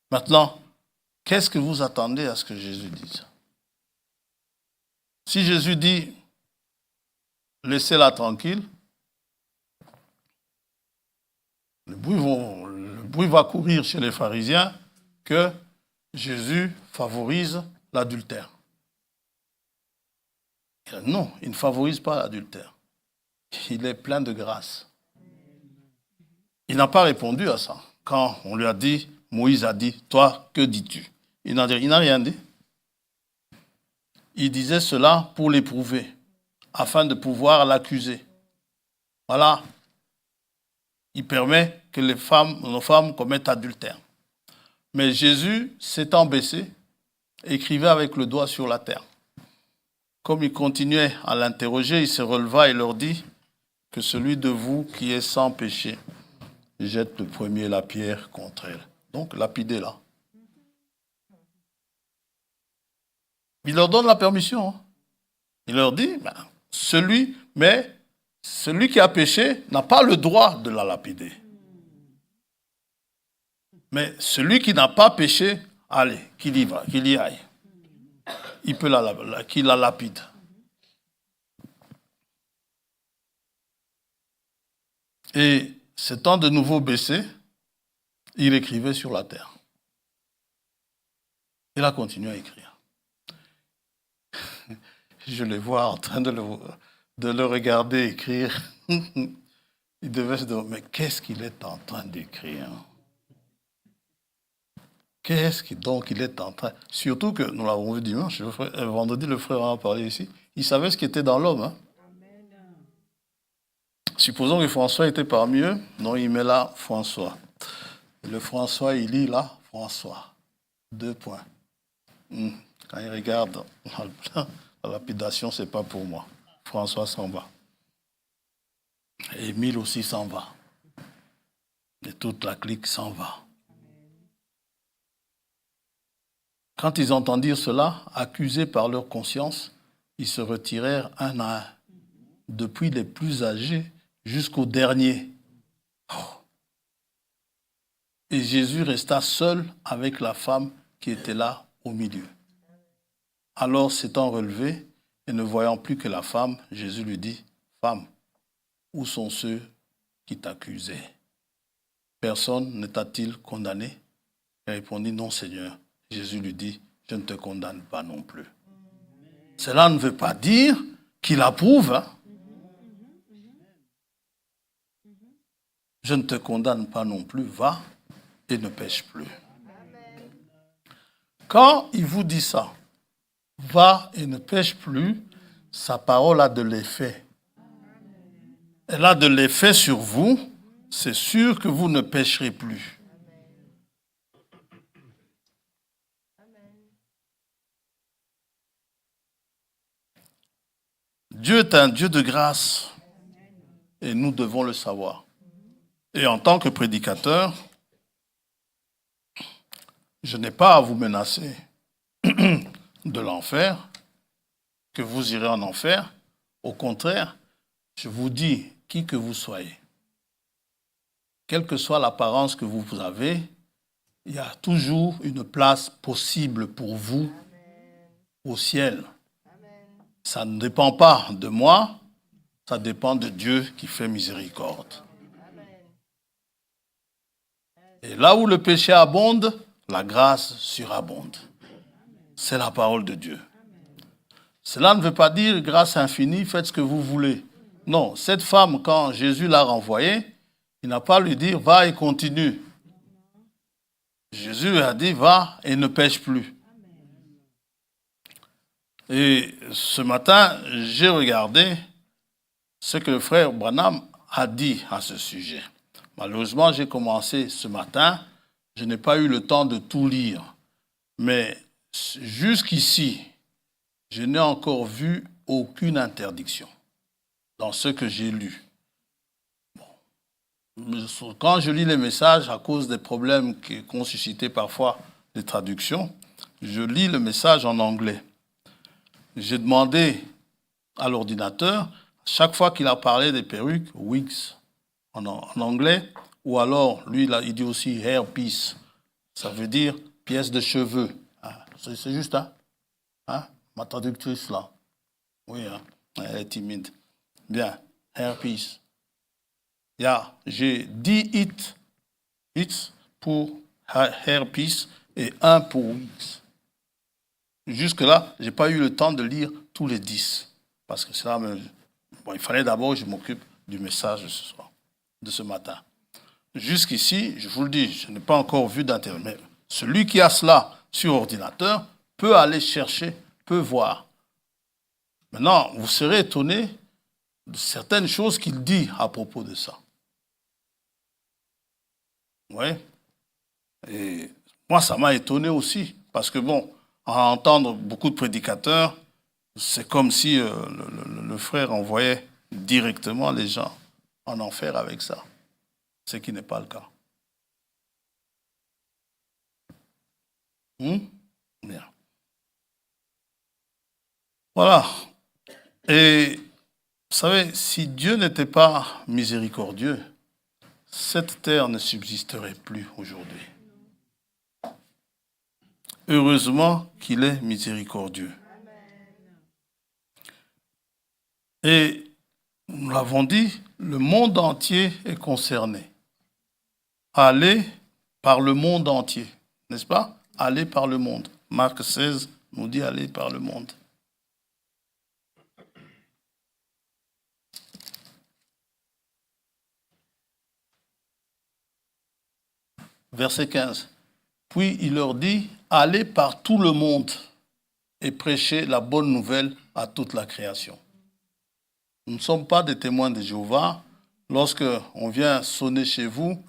Maintenant, qu'est-ce que vous attendez à ce que Jésus dise? Si Jésus dit, laissez-la tranquille, le bruit va courir chez les pharisiens que Jésus favorise l'adultère. Non, il ne favorise pas l'adultère. Il est plein de grâce. Il n'a pas répondu à ça. Quand on lui a dit, Moïse a dit, toi, que dis-tu? Il n'a rien dit. Il disait cela pour l'éprouver, afin de pouvoir l'accuser. Voilà. Il permet que nos femmes commettent adultère. Mais Jésus, s'étant baissé, écrivait avec le doigt sur la terre. Comme il continuait à l'interroger, il se releva et leur dit que celui de vous qui est sans péché jette le premier la pierre contre elle. Donc, lapider là. Il leur donne la permission. Il leur dit, celui qui a péché n'a pas le droit de la lapider. Mais celui qui n'a pas péché, allez, qu'il y aille. Il peut qu'il la lapide. Et s'étant de nouveau baissé, il écrivait sur la terre. Il a continué à écrire. Je le vois en train de le regarder écrire. Il devait se dire, mais qu'est-ce qu'il est en train d'écrire? Qu'est-ce qu'il est en train... Surtout que, nous l'avons vu dimanche, vendredi, le frère en a parlé ici, il savait ce qui était dans l'homme. Supposons que François était parmi eux. Non, il met là François. Et le François, il lit là François. 2 points. Quand il regarde, la lapidation, c'est pas pour moi. François s'en va. Et Émile aussi s'en va. Et toute la clique s'en va. Quand ils entendirent cela, accusés par leur conscience, ils se retirèrent un à un, depuis les plus âgés jusqu'au dernier. Et Jésus resta seul avec la femme qui était là au milieu. Alors, s'étant relevé et ne voyant plus que la femme, Jésus lui dit, « Femme, où sont ceux qui t'accusaient? Personne ne t'a-t-il condamné ?» Elle répondit, « Non, Seigneur. » Jésus lui dit, « Je ne te condamne pas non plus. » Cela ne veut pas dire qu'il approuve. Je ne te condamne pas non plus, va et ne pêche plus. Quand il vous dit ça, va et ne pêche plus, sa parole a de l'effet. Elle a de l'effet sur vous, c'est sûr que vous ne pêcherez plus. Dieu est un Dieu de grâce et nous devons le savoir. Et en tant que prédicateur, je n'ai pas à vous menacer de l'enfer, que vous irez en enfer. Au contraire, je vous dis, qui que vous soyez, quelle que soit l'apparence que vous avez, il y a toujours une place possible pour vous au ciel. Ça ne dépend pas de moi, ça dépend de Dieu qui fait miséricorde. Et là où le péché abonde, la grâce surabonde. C'est la parole de Dieu. Cela ne veut pas dire grâce infinie, faites ce que vous voulez. Non, cette femme, quand Jésus l'a renvoyée, il n'a pas lui dire va et continue. Jésus a dit va et ne pêche plus. Et ce matin, j'ai regardé ce que le frère Branham a dit à ce sujet. Malheureusement, j'ai commencé ce matin, je n'ai pas eu le temps de tout lire. Mais jusqu'ici, je n'ai encore vu aucune interdiction dans ce que j'ai lu. Quand je lis les messages, à cause des problèmes qu'ont suscité parfois les traductions, je lis le message en anglais. J'ai demandé à l'ordinateur, chaque fois qu'il a parlé des perruques, wigs en anglais, ou alors, lui, il dit aussi hairpiece. Ça veut dire pièce de cheveux. C'est juste, ma traductrice là. Oui, elle est timide. Bien, hairpiece. J'ai 10 hits pour hairpiece et 1 pour wigs. Jusque-là, je n'ai pas eu le temps de lire tous les 10. Parce que cela il fallait d'abord que je m'occupe du message de ce soir, de ce matin. Jusqu'ici, je vous le dis, je n'ai pas encore vu d'internet. Mais celui qui a cela sur ordinateur peut aller chercher, peut voir. Maintenant, vous serez étonné de certaines choses qu'il dit à propos de ça. Oui. Et moi, ça m'a étonné aussi. Parce que bon, à entendre beaucoup de prédicateurs, c'est comme si le frère envoyait directement les gens en enfer avec ça. Ce qui n'est pas le cas. Bien. Voilà. Et vous savez, si Dieu n'était pas miséricordieux, cette terre ne subsisterait plus aujourd'hui. Heureusement qu'il est miséricordieux. Et nous l'avons dit, le monde entier est concerné. Aller par le monde entier, n'est-ce pas? Aller par le monde. Marc 16 nous dit aller par le monde. Verset 15. Puis il leur dit, allez par tout le monde et prêchez la bonne nouvelle à toute la création. Nous ne sommes pas des témoins de Jéhovah. Lorsque on vient sonner chez vous,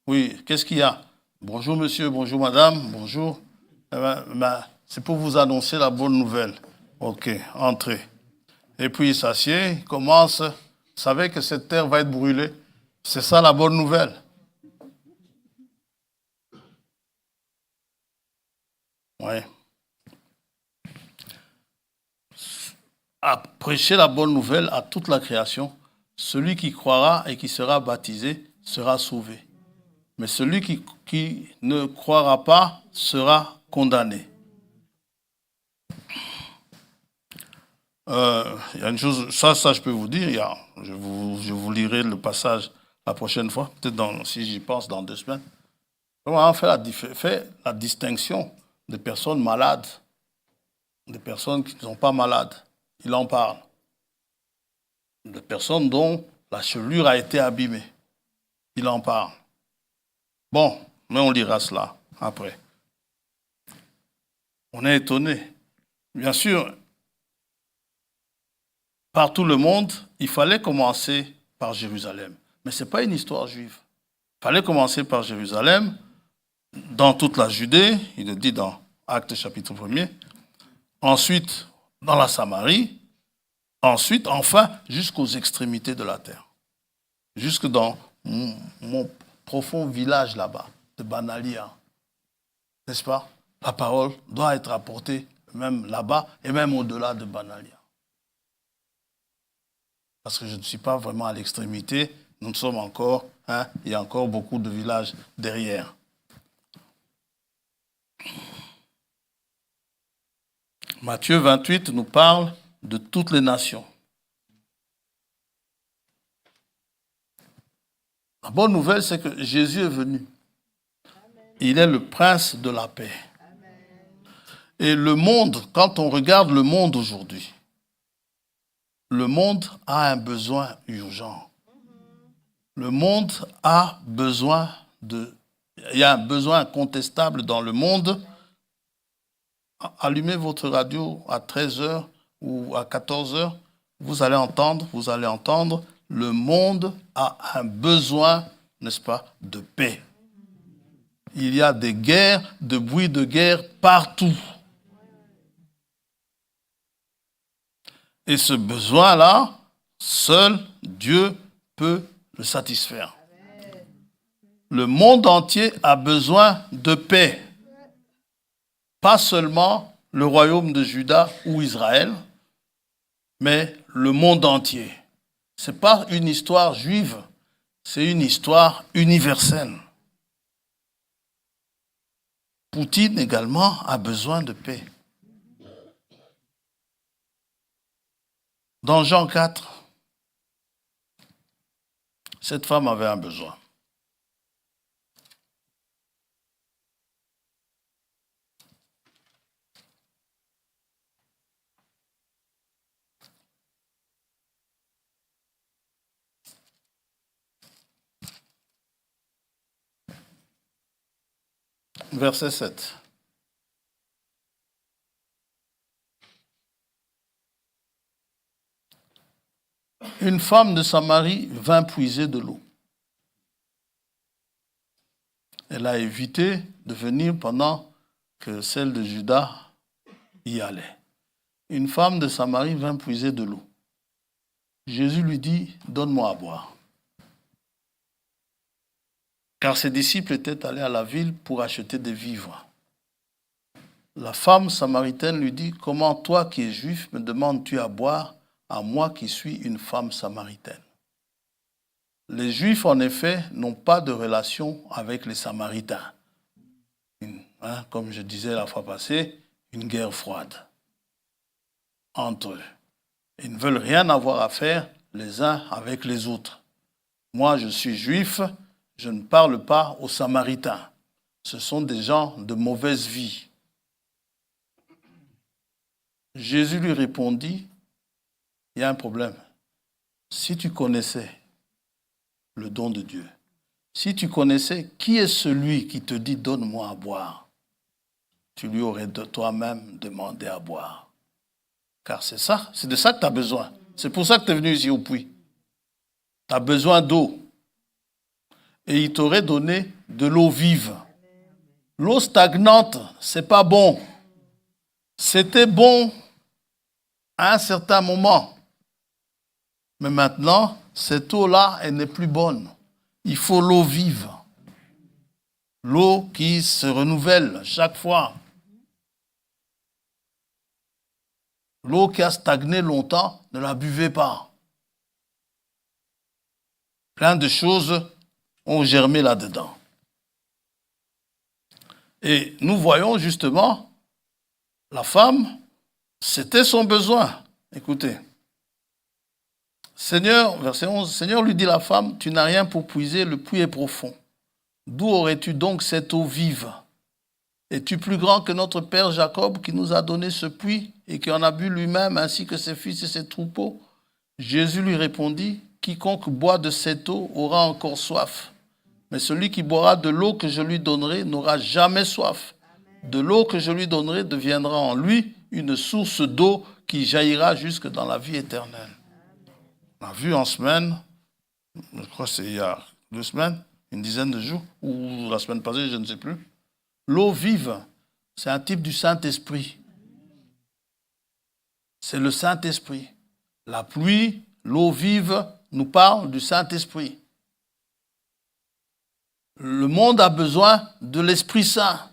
oui, qu'est-ce qu'il y a? Bonjour monsieur, bonjour madame, bonjour. C'est pour vous annoncer la bonne nouvelle. Ok, entrez. Et puis il s'assied, il commence. Vous savez que cette terre va être brûlée. C'est ça la bonne nouvelle. Oui. À prêcher la bonne nouvelle à toute la création. Celui qui croira et qui sera baptisé sera sauvé. Mais celui qui ne croira pas sera condamné. Il y a une chose, ça je peux vous dire, je vous lirai le passage la prochaine fois, peut-être si j'y pense dans 2 semaines. On fait la distinction des personnes malades, des personnes qui ne sont pas malades. Il en parle. Des personnes dont la chevelure a été abîmée. Il en parle. Bon, mais on lira cela après. On est étonné. Bien sûr, par tout le monde, il fallait commencer par Jérusalem. Mais ce n'est pas une histoire juive. Il fallait commencer par Jérusalem, dans toute la Judée, il le dit dans Actes chapitre 1er, ensuite dans la Samarie, ensuite, enfin, jusqu'aux extrémités de la terre. Jusque dans mon profond village là-bas, de Banalia. N'est-ce pas? La parole doit être apportée même là-bas et même au-delà de Banalia. Parce que je ne suis pas vraiment à l'extrémité, nous sommes encore, il y a encore beaucoup de villages derrière. Matthieu 28 nous parle de toutes les nations. La bonne nouvelle, c'est que Jésus est venu. Il est le prince de la paix. Et le monde, quand on regarde le monde aujourd'hui, le monde a un besoin urgent. Le monde a besoin il y a un besoin incontestable dans le monde. Allumez votre radio à 13h ou à 14h, vous allez entendre, le monde a un besoin, n'est-ce pas, de paix. Il y a des guerres, de bruits de guerre partout. Et ce besoin-là, seul Dieu peut le satisfaire. Le monde entier a besoin de paix. Pas seulement le royaume de Juda ou Israël, mais le monde entier. Ce n'est pas une histoire juive, c'est une histoire universelle. Poutine également a besoin de paix. Dans Jean 4, cette femme avait un besoin. Verset 7. une femme de Samarie vint puiser de l'eau. Elle a évité de venir pendant que celle de Juda y allait. Une femme de Samarie vint puiser de l'eau. Jésus lui dit, donne-moi à boire. Car ses disciples étaient allés à la ville pour acheter des vivres. La femme samaritaine lui dit, comment toi qui es juif me demandes-tu à boire à moi qui suis une femme samaritaine? Les Juifs, en effet, n'ont pas de relation avec les Samaritains. Comme je disais la fois passée, une guerre froide entre eux. Ils ne veulent rien avoir à faire les uns avec les autres. Moi, je suis juif, je ne parle pas aux Samaritains. Ce sont des gens de mauvaise vie. Jésus lui répondit, il y a un problème. Si tu connaissais le don de Dieu, si tu connaissais qui est celui qui te dit « donne-moi à boire », tu lui aurais de toi-même demandé à boire. Car c'est ça, c'est de ça que tu as besoin. C'est pour ça que tu es venu ici au puits. Tu as besoin d'eau. Et il t'aurait donné de l'eau vive. L'eau stagnante, c'est pas bon. C'était bon à un certain moment. Mais maintenant, cette eau-là, elle n'est plus bonne. Il faut l'eau vive. L'eau qui se renouvelle chaque fois. L'eau qui a stagné longtemps, ne la buvez pas. Plein de choses ont germé là-dedans. Et nous voyons justement, la femme, c'était son besoin. Écoutez. Seigneur, verset 11, Seigneur lui dit la femme, tu n'as rien pour puiser, le puits est profond. D'où aurais-tu donc cette eau vive? Es-tu plus grand que notre père Jacob qui nous a donné ce puits et qui en a bu lui-même ainsi que ses fils et ses troupeaux? Jésus lui répondit, quiconque boit de cette eau aura encore soif. Mais celui qui boira de l'eau que je lui donnerai n'aura jamais soif. De l'eau que je lui donnerai deviendra en lui une source d'eau qui jaillira jusque dans la vie éternelle. On a vu en semaine, je crois que c'est il y a 2 semaines, une dizaine de jours, ou la semaine passée, je ne sais plus. L'eau vive, c'est un type du Saint-Esprit. C'est le Saint-Esprit. La pluie, l'eau vive, nous parle du Saint-Esprit. Le monde a besoin de l'Esprit Saint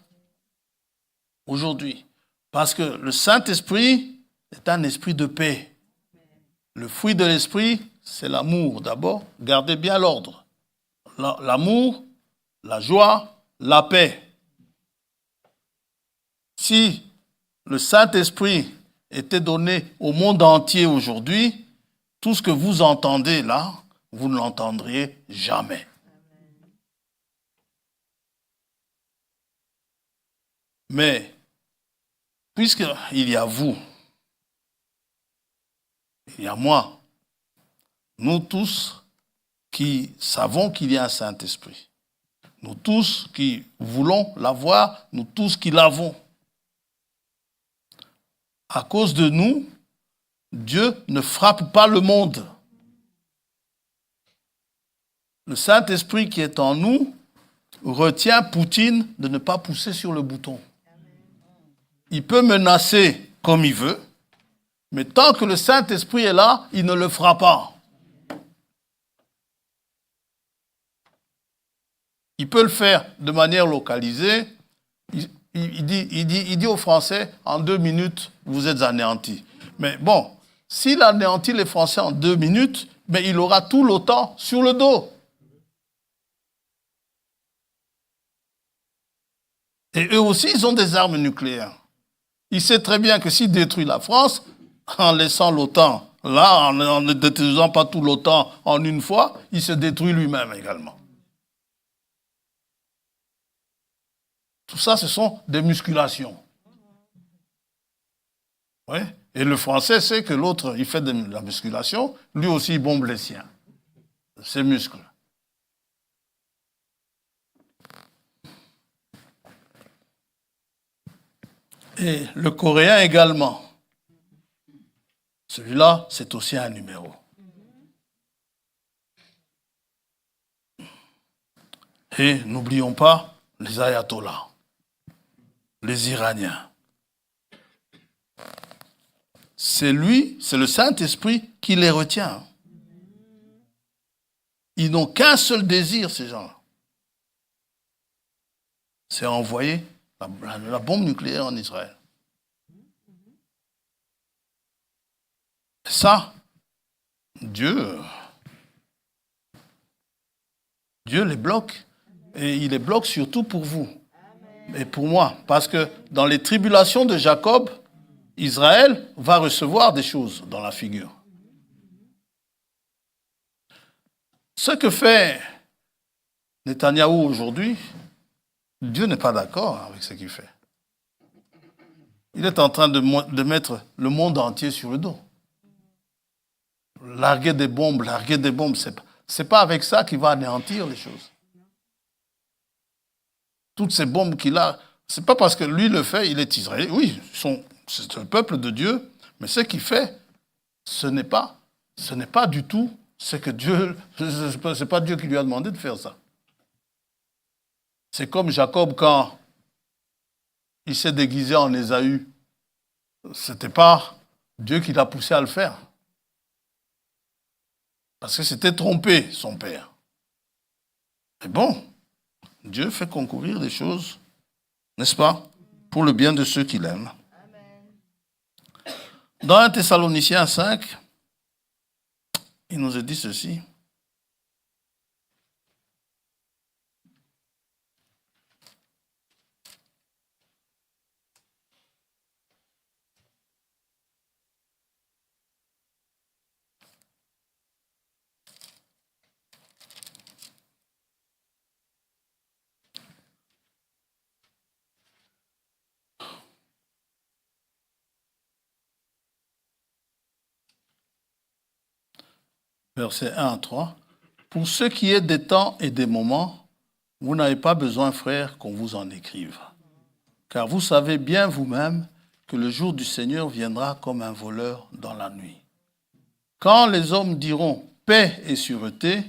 aujourd'hui. Parce que le Saint-Esprit est un esprit de paix. Le fruit de l'Esprit, c'est l'amour d'abord. Gardez bien l'ordre. L'amour, la joie, la paix. Si le Saint-Esprit était donné au monde entier aujourd'hui, tout ce que vous entendez là, vous ne l'entendriez jamais. Mais, puisqu'il y a vous, il y a moi, nous tous qui savons qu'il y a un Saint-Esprit, nous tous qui voulons l'avoir, nous tous qui l'avons. À cause de nous, Dieu ne frappe pas le monde. Le Saint-Esprit qui est en nous retient Poutine de ne pas pousser sur le bouton. Il peut menacer comme il veut, mais tant que le Saint-Esprit est là, il ne le fera pas. Il peut le faire de manière localisée. Il dit aux Français, en 2 minutes, vous êtes anéantis. Mais bon, s'il anéantit les Français en 2 minutes, mais il aura tout l'OTAN sur le dos. Et eux aussi, ils ont des armes nucléaires. Il sait très bien que s'il détruit la France, en laissant l'OTAN là, en ne détruisant pas tout l'OTAN en une fois, il se détruit lui-même également. Tout ça, ce sont des musculations. Oui. Et le Français sait que l'autre, il fait de la musculation, lui aussi, il bombe les siens, ses muscles. Et le Coréen également. Celui-là, c'est aussi un numéro. Et n'oublions pas les ayatollahs, les Iraniens. C'est lui, c'est le Saint-Esprit qui les retient. Ils n'ont qu'un seul désir, ces gens-là. C'est envoyer la bombe nucléaire en Israël. Ça, Dieu les bloque. Et il les bloque surtout pour vous et pour moi. Parce que dans les tribulations de Jacob, Israël va recevoir des choses dans la figure. Ce que fait Netanyahou aujourd'hui, Dieu n'est pas d'accord avec ce qu'il fait. Il est en train de mettre le monde entier sur le dos. Larguer des bombes, c'est pas avec ça qu'il va anéantir les choses. Toutes ces bombes qu'il a, c'est pas parce que lui le fait, il est israélien. Oui, c'est un peuple de Dieu, mais ce qu'il fait, ce n'est pas du tout ce que Dieu, c'est pas Dieu qui lui a demandé de faire ça. C'est comme Jacob quand il s'est déguisé en Ésaü. C'était pas Dieu qui l'a poussé à le faire. Parce que c'était trompé, son père. Mais bon, Dieu fait concourir des choses, n'est-ce pas, pour le bien de ceux qu'il aime. Dans 1 Thessaloniciens 5, il nous est dit ceci. Versets 1 à 3. Pour ce qui est des temps et des moments, vous n'avez pas besoin, frères, qu'on vous en écrive. Car vous savez bien vous-même que le jour du Seigneur viendra comme un voleur dans la nuit. Quand les hommes diront paix et sûreté,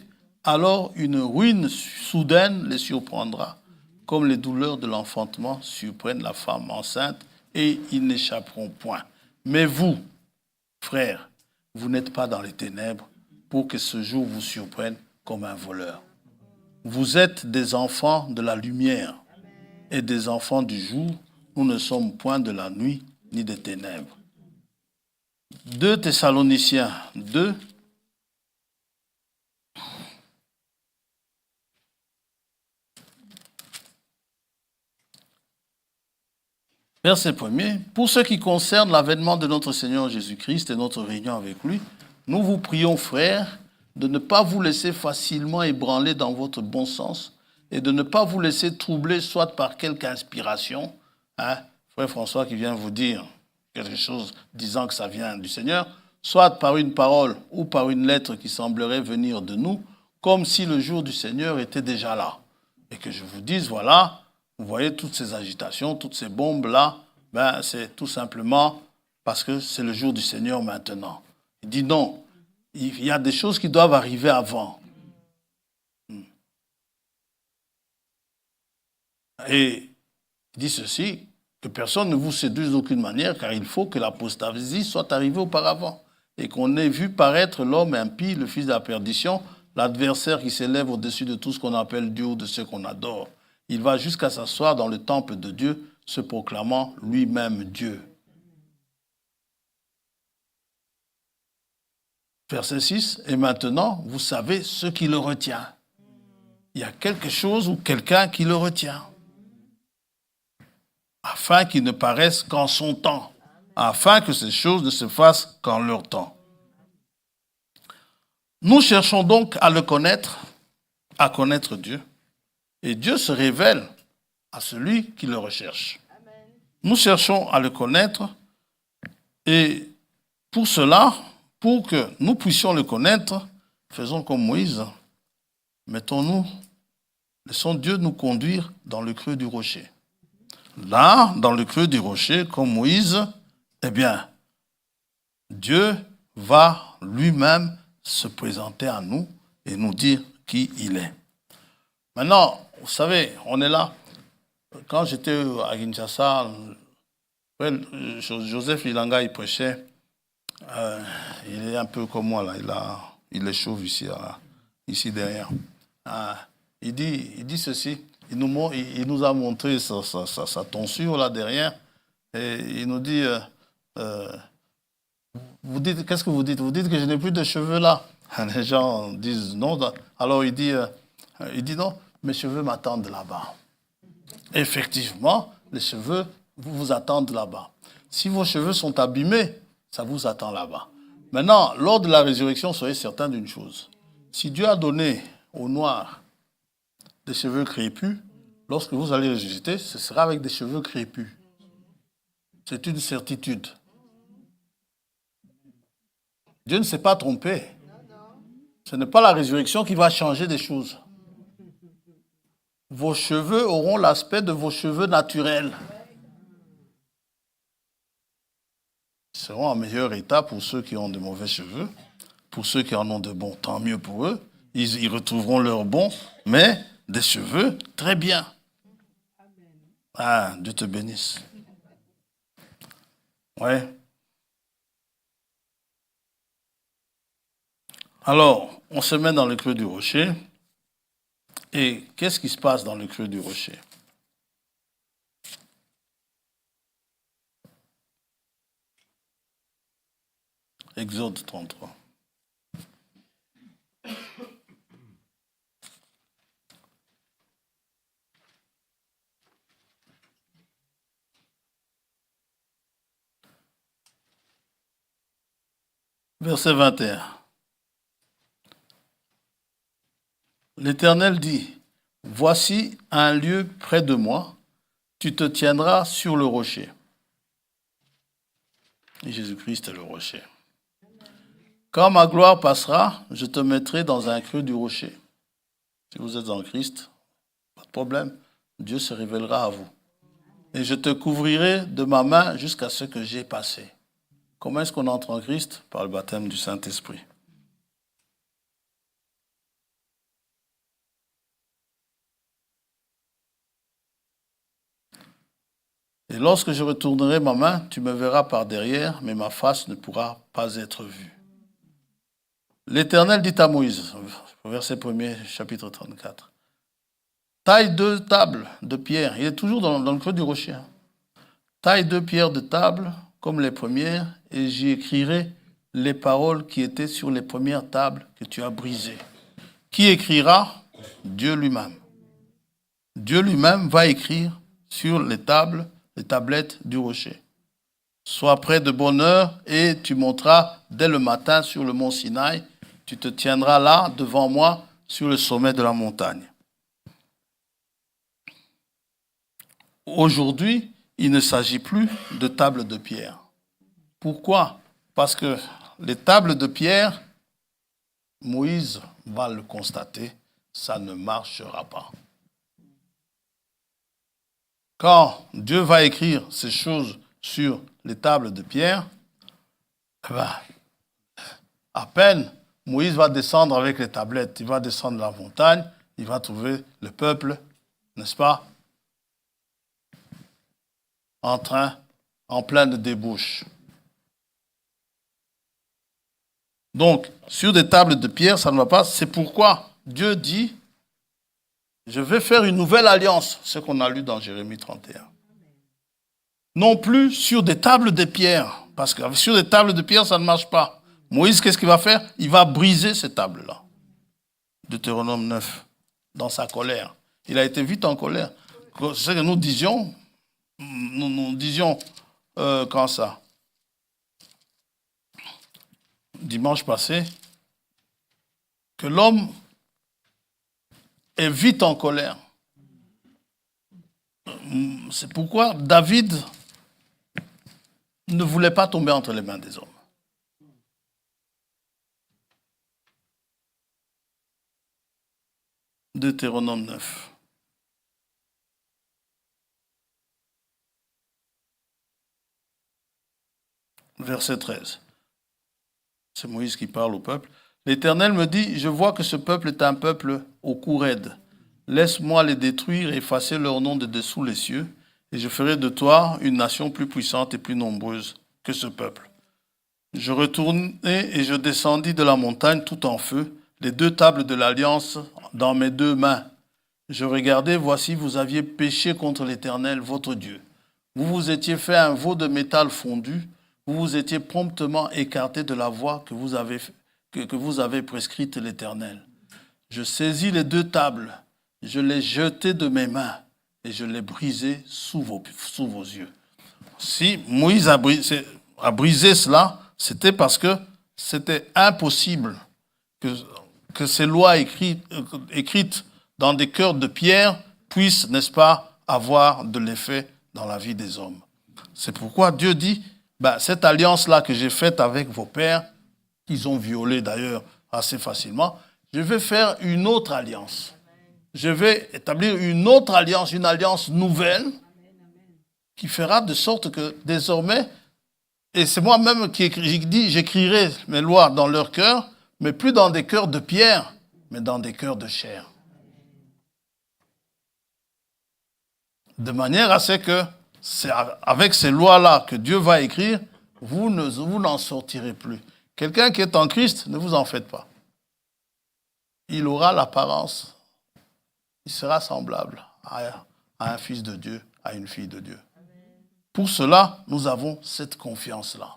alors une ruine soudaine les surprendra, comme les douleurs de l'enfantement surprennent la femme enceinte, et ils n'échapperont point. Mais vous, frères, vous n'êtes pas dans les ténèbres, pour que ce jour vous surprenne comme un voleur. Vous êtes des enfants de la lumière et des enfants du jour. Nous ne sommes point de la nuit ni des ténèbres. 2 Thessaloniciens 2. Verset 1er. Pour ce qui concerne l'avènement de notre Seigneur Jésus-Christ et notre réunion avec lui, nous vous prions, frères, de ne pas vous laisser facilement ébranler dans votre bon sens et de ne pas vous laisser troubler soit par quelque inspiration. Frère François qui vient vous dire quelque chose disant que ça vient du Seigneur, soit par une parole ou par une lettre qui semblerait venir de nous, comme si le jour du Seigneur était déjà là. Et que je vous dise, voilà, vous voyez toutes ces agitations, toutes ces bombes-là, c'est tout simplement parce que c'est le jour du Seigneur maintenant. Il dit non, il y a des choses qui doivent arriver avant. Et il dit ceci, que personne ne vous séduise d'aucune manière, car il faut que l'apostasie soit arrivée auparavant, et qu'on ait vu paraître l'homme impie, le fils de la perdition, l'adversaire qui s'élève au-dessus de tout ce qu'on appelle Dieu ou de ce qu'on adore. Il va jusqu'à s'asseoir dans le temple de Dieu, se proclamant lui-même Dieu. Verset 6, et maintenant, vous savez ce qui le retient. Il y a quelque chose ou quelqu'un qui le retient. Afin qu'il ne paraisse qu'en son temps. Afin que ces choses ne se fassent qu'en leur temps. Nous cherchons donc à le connaître, à connaître Dieu. Et Dieu se révèle à celui qui le recherche. Nous cherchons à le connaître et pour cela, pour que nous puissions le connaître, faisons comme Moïse. Laissons Dieu nous conduire dans le creux du rocher. Là, dans le creux du rocher, comme Moïse, Dieu va lui-même se présenter à nous et nous dire qui il est. Maintenant, vous savez, on est là. Quand j'étais à Kinshasa, Joseph Ilanga, il prêchait. Il est un peu comme moi, là. Il est chauve ici, là, ici derrière. Il dit ceci. Il nous a montré sa tonsure là derrière. Et il nous dit, vous dites, qu'est-ce que vous dites? Vous dites que je n'ai plus de cheveux là. Les gens disent non. Alors il dit non, mes cheveux m'attendent là-bas. Effectivement, les cheveux vous attendent là-bas. Si vos cheveux sont abîmés, ça vous attend là-bas. Maintenant, lors de la résurrection, soyez certains d'une chose. Si Dieu a donné aux Noirs des cheveux crépus, lorsque vous allez ressusciter, ce sera avec des cheveux crépus. C'est une certitude. Dieu ne s'est pas trompé. Ce n'est pas la résurrection qui va changer des choses. Vos cheveux auront l'aspect de vos cheveux naturels. Ils seront en meilleur état pour ceux qui ont de mauvais cheveux. Pour ceux qui en ont de bons, tant mieux pour eux. Ils retrouveront leurs bons, mais des cheveux très bien. Ah, Dieu te bénisse. Ouais. Alors, on se met dans le creux du rocher. Et qu'est-ce qui se passe dans le creux du rocher? Exode 33. Verset 21. L'Éternel dit, « Voici un lieu près de moi, tu te tiendras sur le rocher. » Et Jésus-Christ est le rocher. « Quand ma gloire passera, je te mettrai dans un creux du rocher. » Si vous êtes en Christ, pas de problème, Dieu se révélera à vous. « Et je te couvrirai de ma main jusqu'à ce que j'ai passé. » Comment est-ce qu'on entre en Christ? Par le baptême du Saint-Esprit. Et lorsque je retournerai ma main, tu me verras par derrière, mais ma face ne pourra pas être vue. L'Éternel dit à Moïse, verset 1er, chapitre 34, taille 2 tables de pierre. Il est toujours dans le creux du rocher. Taille 2 pierres de table, comme les premières, et j'y écrirai les paroles qui étaient sur les premières tables que tu as brisées. Qui écrira? Dieu lui-même. Dieu lui-même va écrire sur les tables, les tablettes du rocher. Sois prêt de bonne heure et tu monteras dès le matin sur le mont Sinaï. Tu te tiendras là devant moi sur le sommet de la montagne. Aujourd'hui, il ne s'agit plus de tables de pierre. Pourquoi? Parce que les tables de pierre, Moïse va le constater, ça ne marchera pas. Quand Dieu va écrire ces choses sur les tables de pierre, à peine Moïse va descendre avec les tablettes, il va descendre la montagne, il va trouver le peuple, n'est-ce pas, en pleine débauche. Donc, sur des tables de pierre, ça ne va pas. C'est pourquoi Dieu dit, je vais faire une nouvelle alliance, ce qu'on a lu dans Jérémie 31. Non plus sur des tables de pierre, parce que sur des tables de pierre, ça ne marche pas. Moïse, qu'est-ce qu'il va faire? Il va briser ces tables-là. Deutéronome 9, dans sa colère. Il a été vite en colère. C'est ce que nous disions, quand ça? Dimanche passé, que l'homme est vite en colère. C'est pourquoi David ne voulait pas tomber entre les mains des hommes. Deutéronome 9. Verset 13. C'est Moïse qui parle au peuple. L'Éternel me dit, je vois que ce peuple est un peuple au cou raide. Laisse-moi les détruire et effacer leur nom de dessous les cieux, et je ferai de toi une nation plus puissante et plus nombreuse que ce peuple. Je retournai et je descendis de la montagne tout en feu, les 2 tables de l'alliance dans mes 2 mains. Je regardai, voici, vous aviez péché contre l'Éternel, votre Dieu. Vous vous étiez fait un veau de métal fondu, vous vous étiez promptement écarté de la voie que vous avez prescrite l'Éternel. Je saisis les 2 tables, je les jetai de mes mains et je les brisai sous vos yeux. Si Moïse a brisé cela, c'était parce que c'était impossible que ces lois écrites dans des cœurs de pierre puissent, n'est-ce pas, avoir de l'effet dans la vie des hommes. C'est pourquoi Dieu dit, cette alliance-là que j'ai faite avec vos pères, qu'ils ont violée d'ailleurs assez facilement, je vais faire une autre alliance. Je vais établir une autre alliance, une alliance nouvelle, qui fera de sorte que désormais, et c'est moi-même qui dis, j'écrirai mes lois dans leur cœur, mais plus dans des cœurs de pierre, mais dans des cœurs de chair. De manière à ce que, c'est avec ces lois-là que Dieu va écrire, vous n'en sortirez plus. Quelqu'un qui est en Christ, ne vous en faites pas. Il aura l'apparence, il sera semblable à un fils de Dieu, à une fille de Dieu. Pour cela, nous avons cette confiance-là.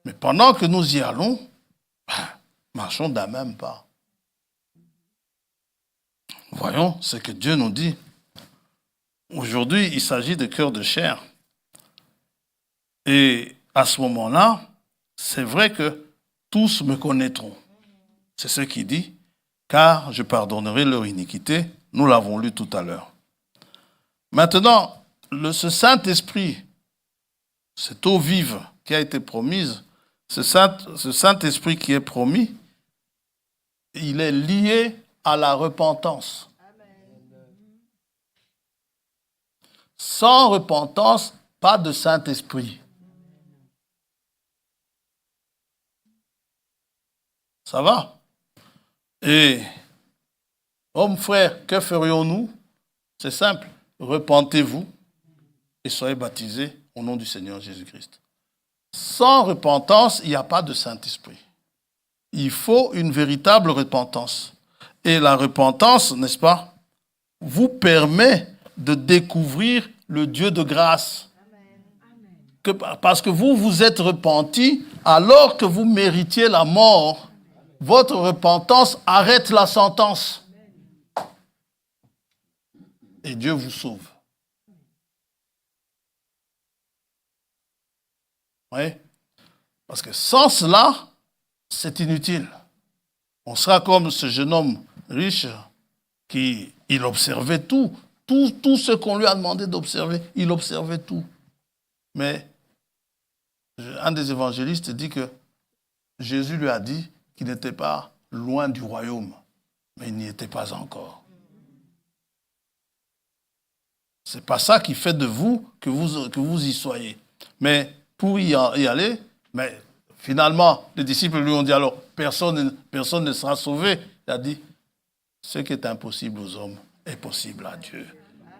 Mais pendant que nous y allons, marchons d'un même pas. Voyons ce que Dieu nous dit. Aujourd'hui, il s'agit de cœurs de chair. Et à ce moment-là, c'est vrai que tous me connaîtront. C'est ce qu'il dit, car je pardonnerai leur iniquité. Nous l'avons lu tout à l'heure. Maintenant, ce Saint-Esprit, cette eau vive qui a été promise, ce Saint-Esprit qui est promis, il est lié à la repentance. Sans repentance, pas de Saint-Esprit. Ça va? Et, hommes frères, que ferions-nous? C'est simple. Repentez-vous et soyez baptisés au nom du Seigneur Jésus-Christ. Sans repentance, il n'y a pas de Saint-Esprit. Il faut une véritable repentance. Et la repentance, n'est-ce pas, vous permet de découvrir le Dieu de grâce. Parce que vous vous êtes repentis alors que vous méritiez la mort. Votre repentance arrête la sentence. Et Dieu vous sauve. Oui. Parce que sans cela, c'est inutile. On sera comme ce jeune homme riche qui il observait tout ce qu'on lui a demandé d'observer, il observait tout. Mais un des évangélistes dit que Jésus lui a dit qu'il n'était pas loin du royaume, mais il n'y était pas encore. C'est pas ça qui fait de vous que vous y soyez. Mais pour y aller, mais finalement, les disciples lui ont dit alors, personne ne sera sauvé. Il a dit, ce qui est impossible aux hommes est possible à Dieu.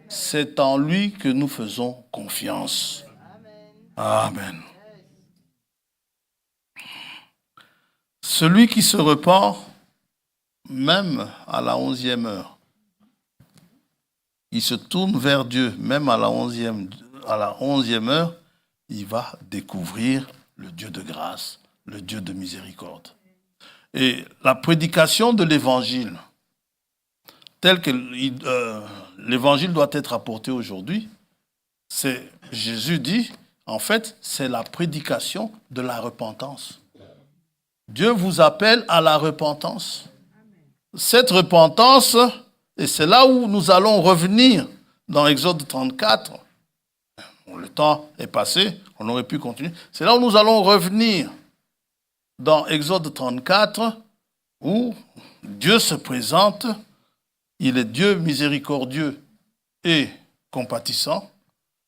C'est en lui que nous faisons confiance. Amen. Celui qui se repent, même à la 11e heure, il se tourne vers Dieu, même à la 11e heure, il va découvrir le Dieu de grâce, le Dieu de miséricorde. Et la prédication de l'évangile, tel que l'évangile doit être apporté aujourd'hui, c'est, Jésus dit, en fait, c'est la prédication de la repentance. Dieu vous appelle à la repentance. Cette repentance, et c'est là où nous allons revenir dans Exode 34. Le temps est passé, on aurait pu continuer. C'est là où nous allons revenir dans Exode 34, où Dieu se présente. Il est Dieu miséricordieux et compatissant.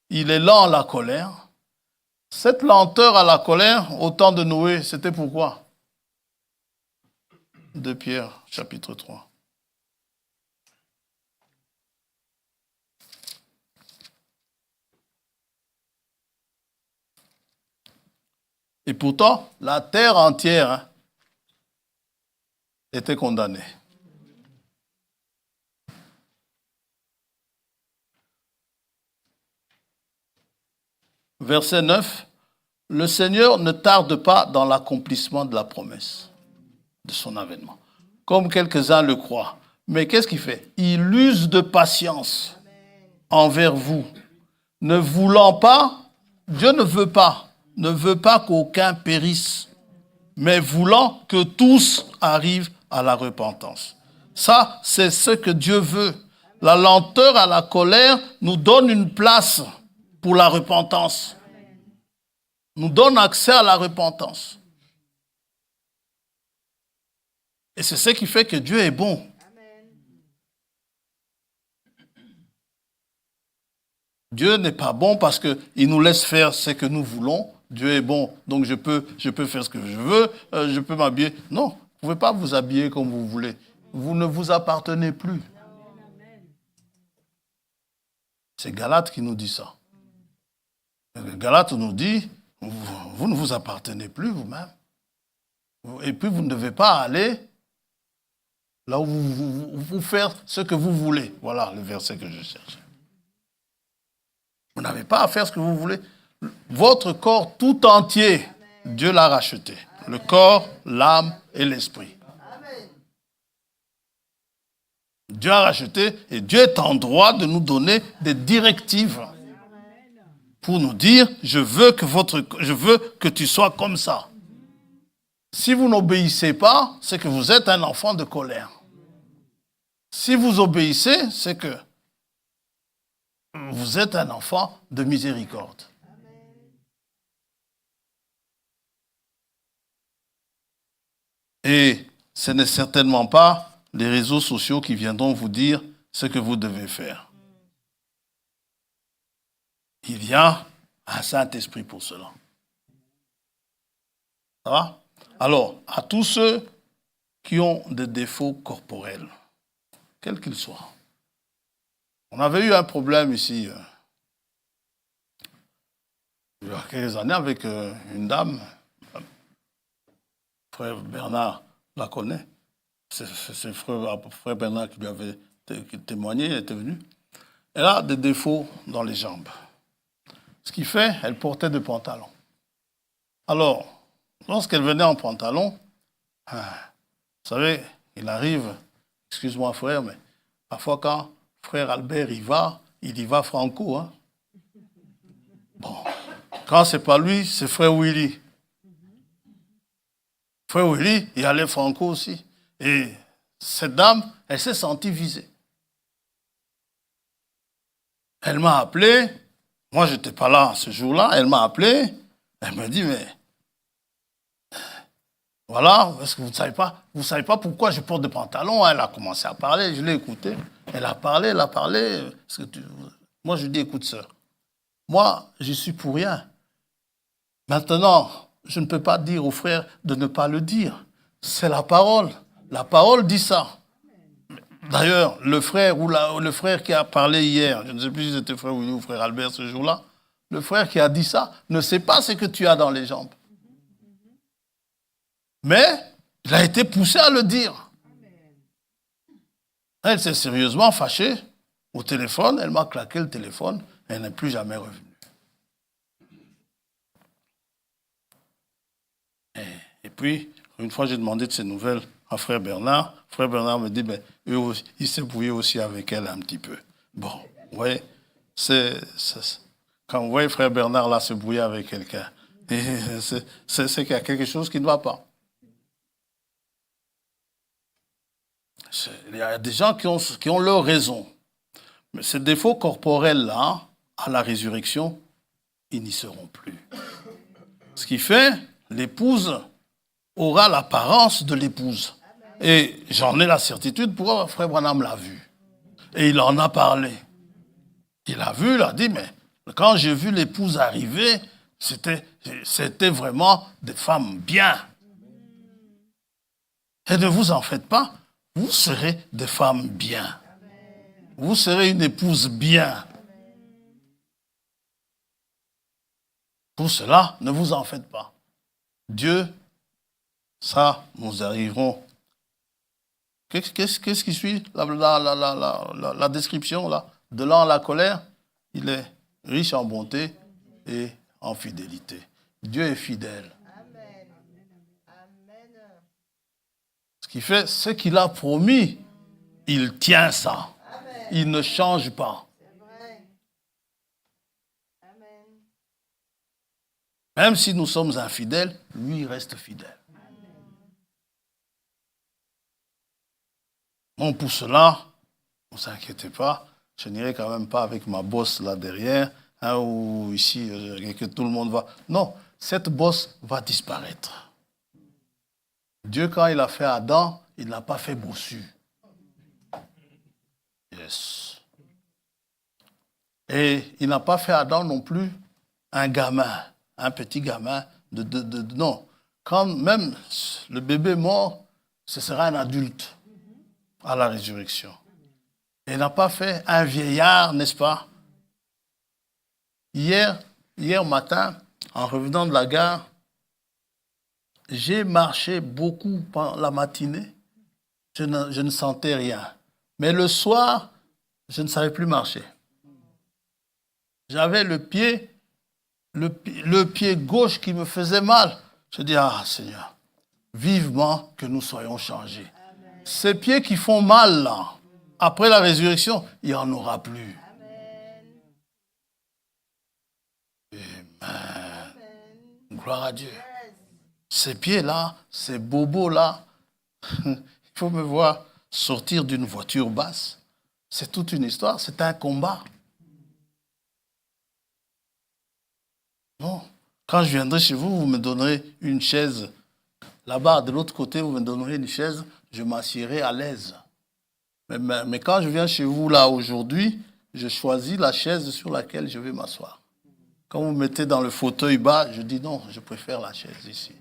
Il est lent à la colère. Cette lenteur à la colère, au temps de Noé, c'était pourquoi? 2 Pierre, chapitre 3. Et pourtant, la terre entière était condamnée. Verset 9. Le Seigneur ne tarde pas dans l'accomplissement de la promesse, de son avènement, comme quelques-uns le croient. Mais qu'est-ce qu'il fait? Il use de patience envers vous, ne voulant pas, Dieu ne veut pas qu'aucun périsse, mais voulant que tous arrivent à la repentance. Ça, c'est ce que Dieu veut. La lenteur à la colère nous donne une place pour la repentance. Nous donne accès à la repentance. Et c'est ce qui fait que Dieu est bon. Dieu n'est pas bon parce qu'il nous laisse faire ce que nous voulons. Dieu est bon, donc je peux faire ce que je veux, je peux m'habiller. Non, vous ne pouvez pas vous habiller comme vous voulez. Vous ne vous appartenez plus. C'est Galate qui nous dit ça. Galate nous dit, vous ne vous appartenez plus vous-même. Et puis vous ne devez pas aller là où vous faire ce que vous voulez. Voilà le verset que je cherchais. Vous n'avez pas à faire ce que vous voulez. Votre corps tout entier, Dieu l'a racheté. Le corps, l'âme et l'esprit. Dieu a racheté et Dieu est en droit de nous donner des directives pour nous dire, je veux que tu sois comme ça. Si vous n'obéissez pas, c'est que vous êtes un enfant de colère. Si vous obéissez, c'est que vous êtes un enfant de miséricorde. Et ce n'est certainement pas les réseaux sociaux qui viendront vous dire ce que vous devez faire. Il y a un Saint-Esprit pour cela. Ça va? Alors, à tous ceux qui ont des défauts corporels, quels qu'ils soient. On avait eu un problème ici, il y a quelques années, avec une dame, frère Bernard la connaît. C'est frère Bernard qui lui avait témoigné, il était venu. Elle a des défauts dans les jambes. Ce qui fait, elle portait des pantalons. Alors, lorsqu'elle venait en pantalon, vous savez, il arrive, excuse-moi frère, mais parfois quand frère Albert y va franco. Hein. Bon, quand c'est pas lui, c'est frère Willy. Frère Willy, il allait franco aussi. Et cette dame, elle s'est sentie visée. Elle m'a appelé, moi je n'étais pas là ce jour-là, elle m'a appelé, elle me dit, mais voilà, est-ce que vous ne savez pas pourquoi je porte des pantalons? Elle a commencé à parler, je l'ai écoutée. Elle a parlé. Moi je lui dis, écoute sœur, moi je suis pour rien. Maintenant, je ne peux pas dire aux frères de ne pas le dire. C'est la parole. La parole dit ça. D'ailleurs, le frère qui a parlé hier, je ne sais plus si c'était frère Willy ou frère Albert ce jour-là, le frère qui a dit ça ne sait pas ce que tu as dans les jambes. Mais il a été poussé à le dire. Elle s'est sérieusement fâchée au téléphone, elle m'a claqué le téléphone, elle n'est plus jamais revenue. Et puis, une fois j'ai demandé de ses nouvelles à frère Bernard. Frère Bernard me dit, ben, il s'est brouillé aussi avec elle un petit peu. Bon, vous voyez, quand vous voyez frère Bernard là se brouiller avec quelqu'un, c'est qu'il y a quelque chose qui ne va pas. Il y a des gens qui ont leur raison. Mais ces défauts corporels-là, à la résurrection, ils n'y seront plus. Ce qui fait, l'épouse aura l'apparence de l'épouse. Et j'en ai la certitude, pourquoi frère Branham l'a vu. Et il en a parlé. Il a vu, il a dit, mais quand j'ai vu l'épouse arriver, c'était vraiment des femmes bien. Et ne vous en faites pas, vous serez des femmes bien. Vous serez une épouse bien. Pour cela, ne vous en faites pas. Dieu, ça, nous arriverons. Qu'est-ce qui suit la description là? De là à la colère, il est riche en bonté et en fidélité. Dieu est fidèle. Amen. Ce qui fait, ce qu'il a promis, il tient ça. Amen. Il ne change pas. C'est vrai. Amen. Même si nous sommes infidèles, lui il reste fidèle. Bon, pour cela, ne vous inquiétez pas, je n'irai quand même pas avec ma bosse là derrière, hein, ou ici, que tout le monde va. Non, cette bosse va disparaître. Dieu, quand il a fait Adam, il n'a pas fait bossu. Yes. Et il n'a pas fait Adam non plus un gamin, un petit gamin. Non. Quand même le bébé mort, ce sera un adulte à la résurrection. Il n'a pas fait un vieillard, n'est-ce pas? Hier matin, en revenant de la gare, j'ai marché beaucoup pendant la matinée. Je ne sentais rien. Mais le soir, je ne savais plus marcher. J'avais le pied gauche qui me faisait mal. Je dis, ah Seigneur, vivement que nous soyons changés. Amen. Ces pieds qui font mal là, après la résurrection, il n'y en aura plus. Amen. Amen. Gloire à Dieu. Ces pieds-là, ces bobos-là, il faut me voir sortir d'une voiture basse. C'est toute une histoire, c'est un combat. Non. Quand je viendrai chez vous, vous me donnerez une chaise. Là-bas, de l'autre côté, vous me donnerez une chaise, je m'assierai à l'aise. Mais quand je viens chez vous, là, aujourd'hui, je choisis la chaise sur laquelle je vais m'asseoir. Quand vous me mettez dans le fauteuil bas, je dis non, je préfère la chaise ici.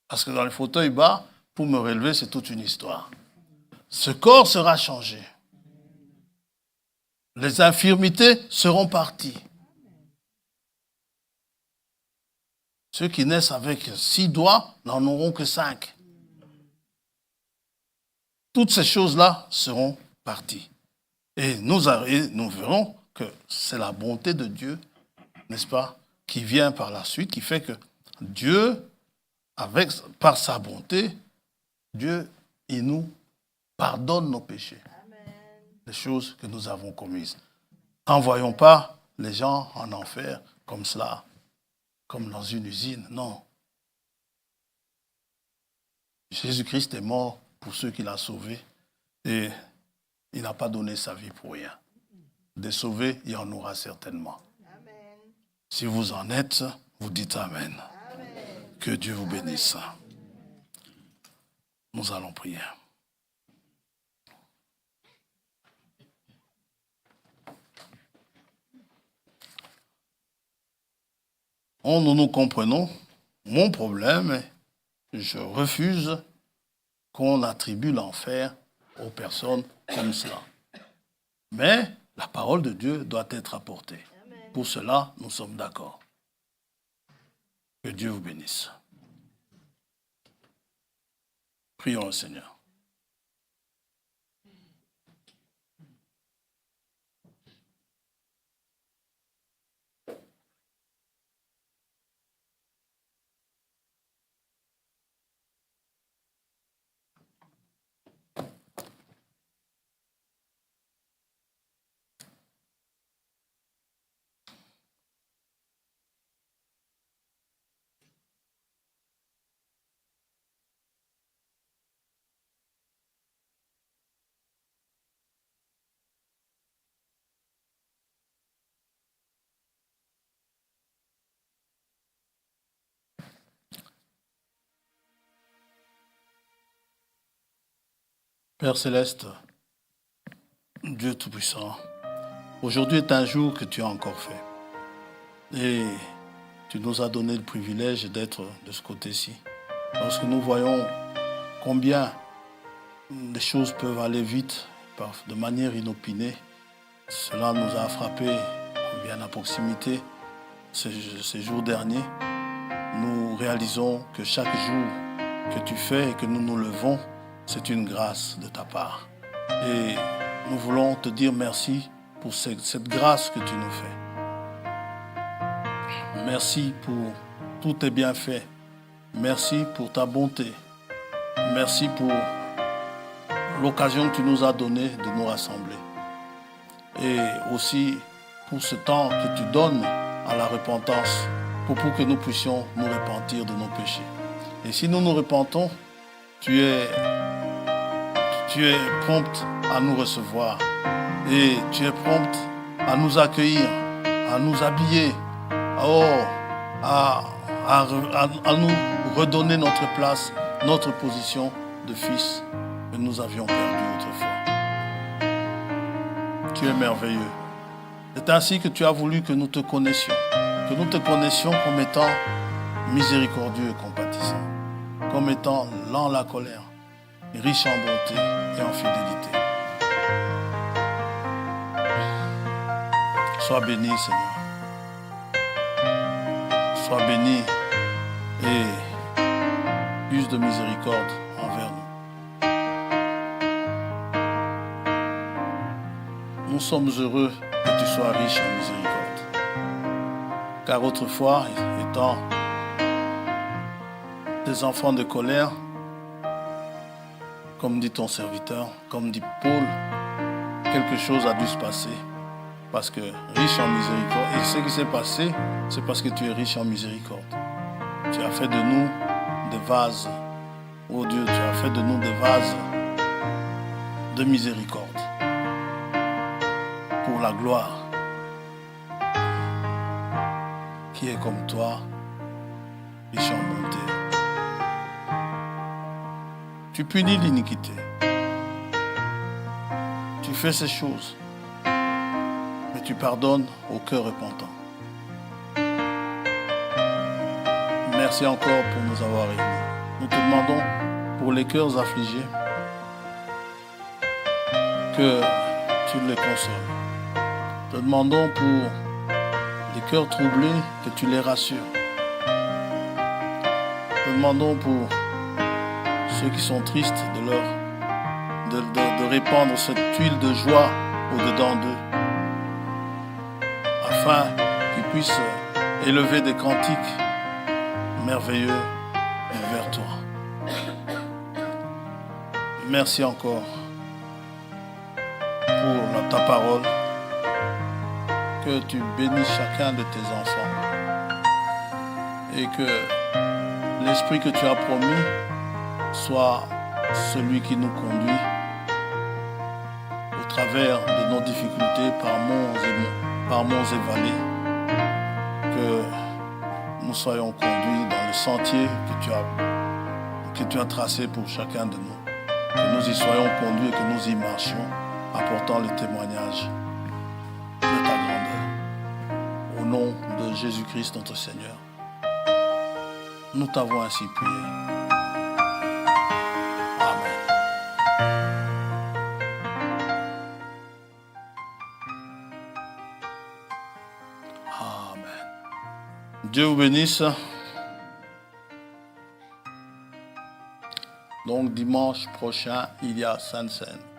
Parce que dans le fauteuil bas, pour me relever, c'est toute une histoire. Ce corps sera changé. Les infirmités seront parties. Ceux qui naissent avec 6 doigts n'en auront que 5. Toutes ces choses-là seront parties. Et nous verrons que c'est la bonté de Dieu, n'est-ce pas, qui vient par la suite, qui fait que Dieu, par sa bonté, Dieu, il nous pardonne nos péchés. Amen. Les choses que nous avons commises. N'envoyons pas les gens en enfer comme cela, comme dans une usine, non. Jésus-Christ est mort pour ceux qu'il a sauvés et il n'a pas donné sa vie pour rien. Des sauvés, il y en aura certainement. Amen. Si vous en êtes, vous dites Amen. Amen. Que Dieu vous bénisse. Amen. Nous allons prier. Nous comprenons. Mon problème est je refuse qu'on attribue l'enfer aux personnes comme cela. Mais la parole de Dieu doit être apportée. Amen. Pour cela, nous sommes d'accord. Que Dieu vous bénisse. Prions le Seigneur. Père Céleste, Dieu Tout-Puissant, aujourd'hui est un jour que tu as encore fait. Et tu nous as donné le privilège d'être de ce côté-ci. Lorsque nous voyons combien les choses peuvent aller vite, de manière inopinée, cela nous a frappés bien à proximité. ces jours derniers, nous réalisons que chaque jour que tu fais et que nous nous levons, c'est une grâce de ta part. Et nous voulons te dire merci pour cette grâce que tu nous fais. Merci pour tous tes bienfaits. Merci pour ta bonté. Merci pour l'occasion que tu nous as donnée de nous rassembler. Et aussi pour ce temps que tu donnes à la repentance pour que nous puissions nous repentir de nos péchés. Et si nous nous repentons, tu es prompte à nous recevoir et tu es prompte à nous accueillir, à nous habiller, à nous redonner notre place, notre position de fils que nous avions perdu autrefois. Tu es merveilleux. C'est ainsi que tu as voulu que nous te connaissions comme étant miséricordieux et compatissant, comme étant lent à la colère, riche en bonté et en fidélité. Sois béni, Seigneur. Sois béni et use de miséricorde envers nous. Nous sommes heureux que tu sois riche en miséricorde. Car autrefois, étant des enfants de colère, comme dit ton serviteur, comme dit Paul, quelque chose a dû se passer. Parce que riche en miséricorde. Et ce qui s'est passé, c'est parce que tu es riche en miséricorde. Tu as fait de nous des vases. Oh Dieu, tu as fait de nous des vases de miséricorde. Pour la gloire. Qui est comme toi, riche en bonté. Tu punis l'iniquité. Tu fais ces choses. Mais tu pardonnes au cœur repentant. Merci encore pour nous avoir réunis. Nous te demandons pour les cœurs affligés que tu les consoles. Te demandons pour les cœurs troublés que tu les rassures. Te demandons pour ceux qui sont tristes de répandre cette huile de joie au-dedans d'eux, afin qu'ils puissent élever des cantiques merveilleux vers toi. Merci encore pour ta parole. Que tu bénisses chacun de tes enfants et que l'esprit que tu as promis soit celui qui nous conduit au travers de nos difficultés par monts et vallées, que nous soyons conduits dans le sentier que tu as tracé pour chacun de nous, que nous y soyons conduits et que nous y marchions, apportant le témoignage de ta grandeur. Au nom de Jésus-Christ notre Seigneur, nous t'avons ainsi prié. Amen. Amen. Dieu vous bénisse. Donc dimanche prochain, il y a Sainte Seine.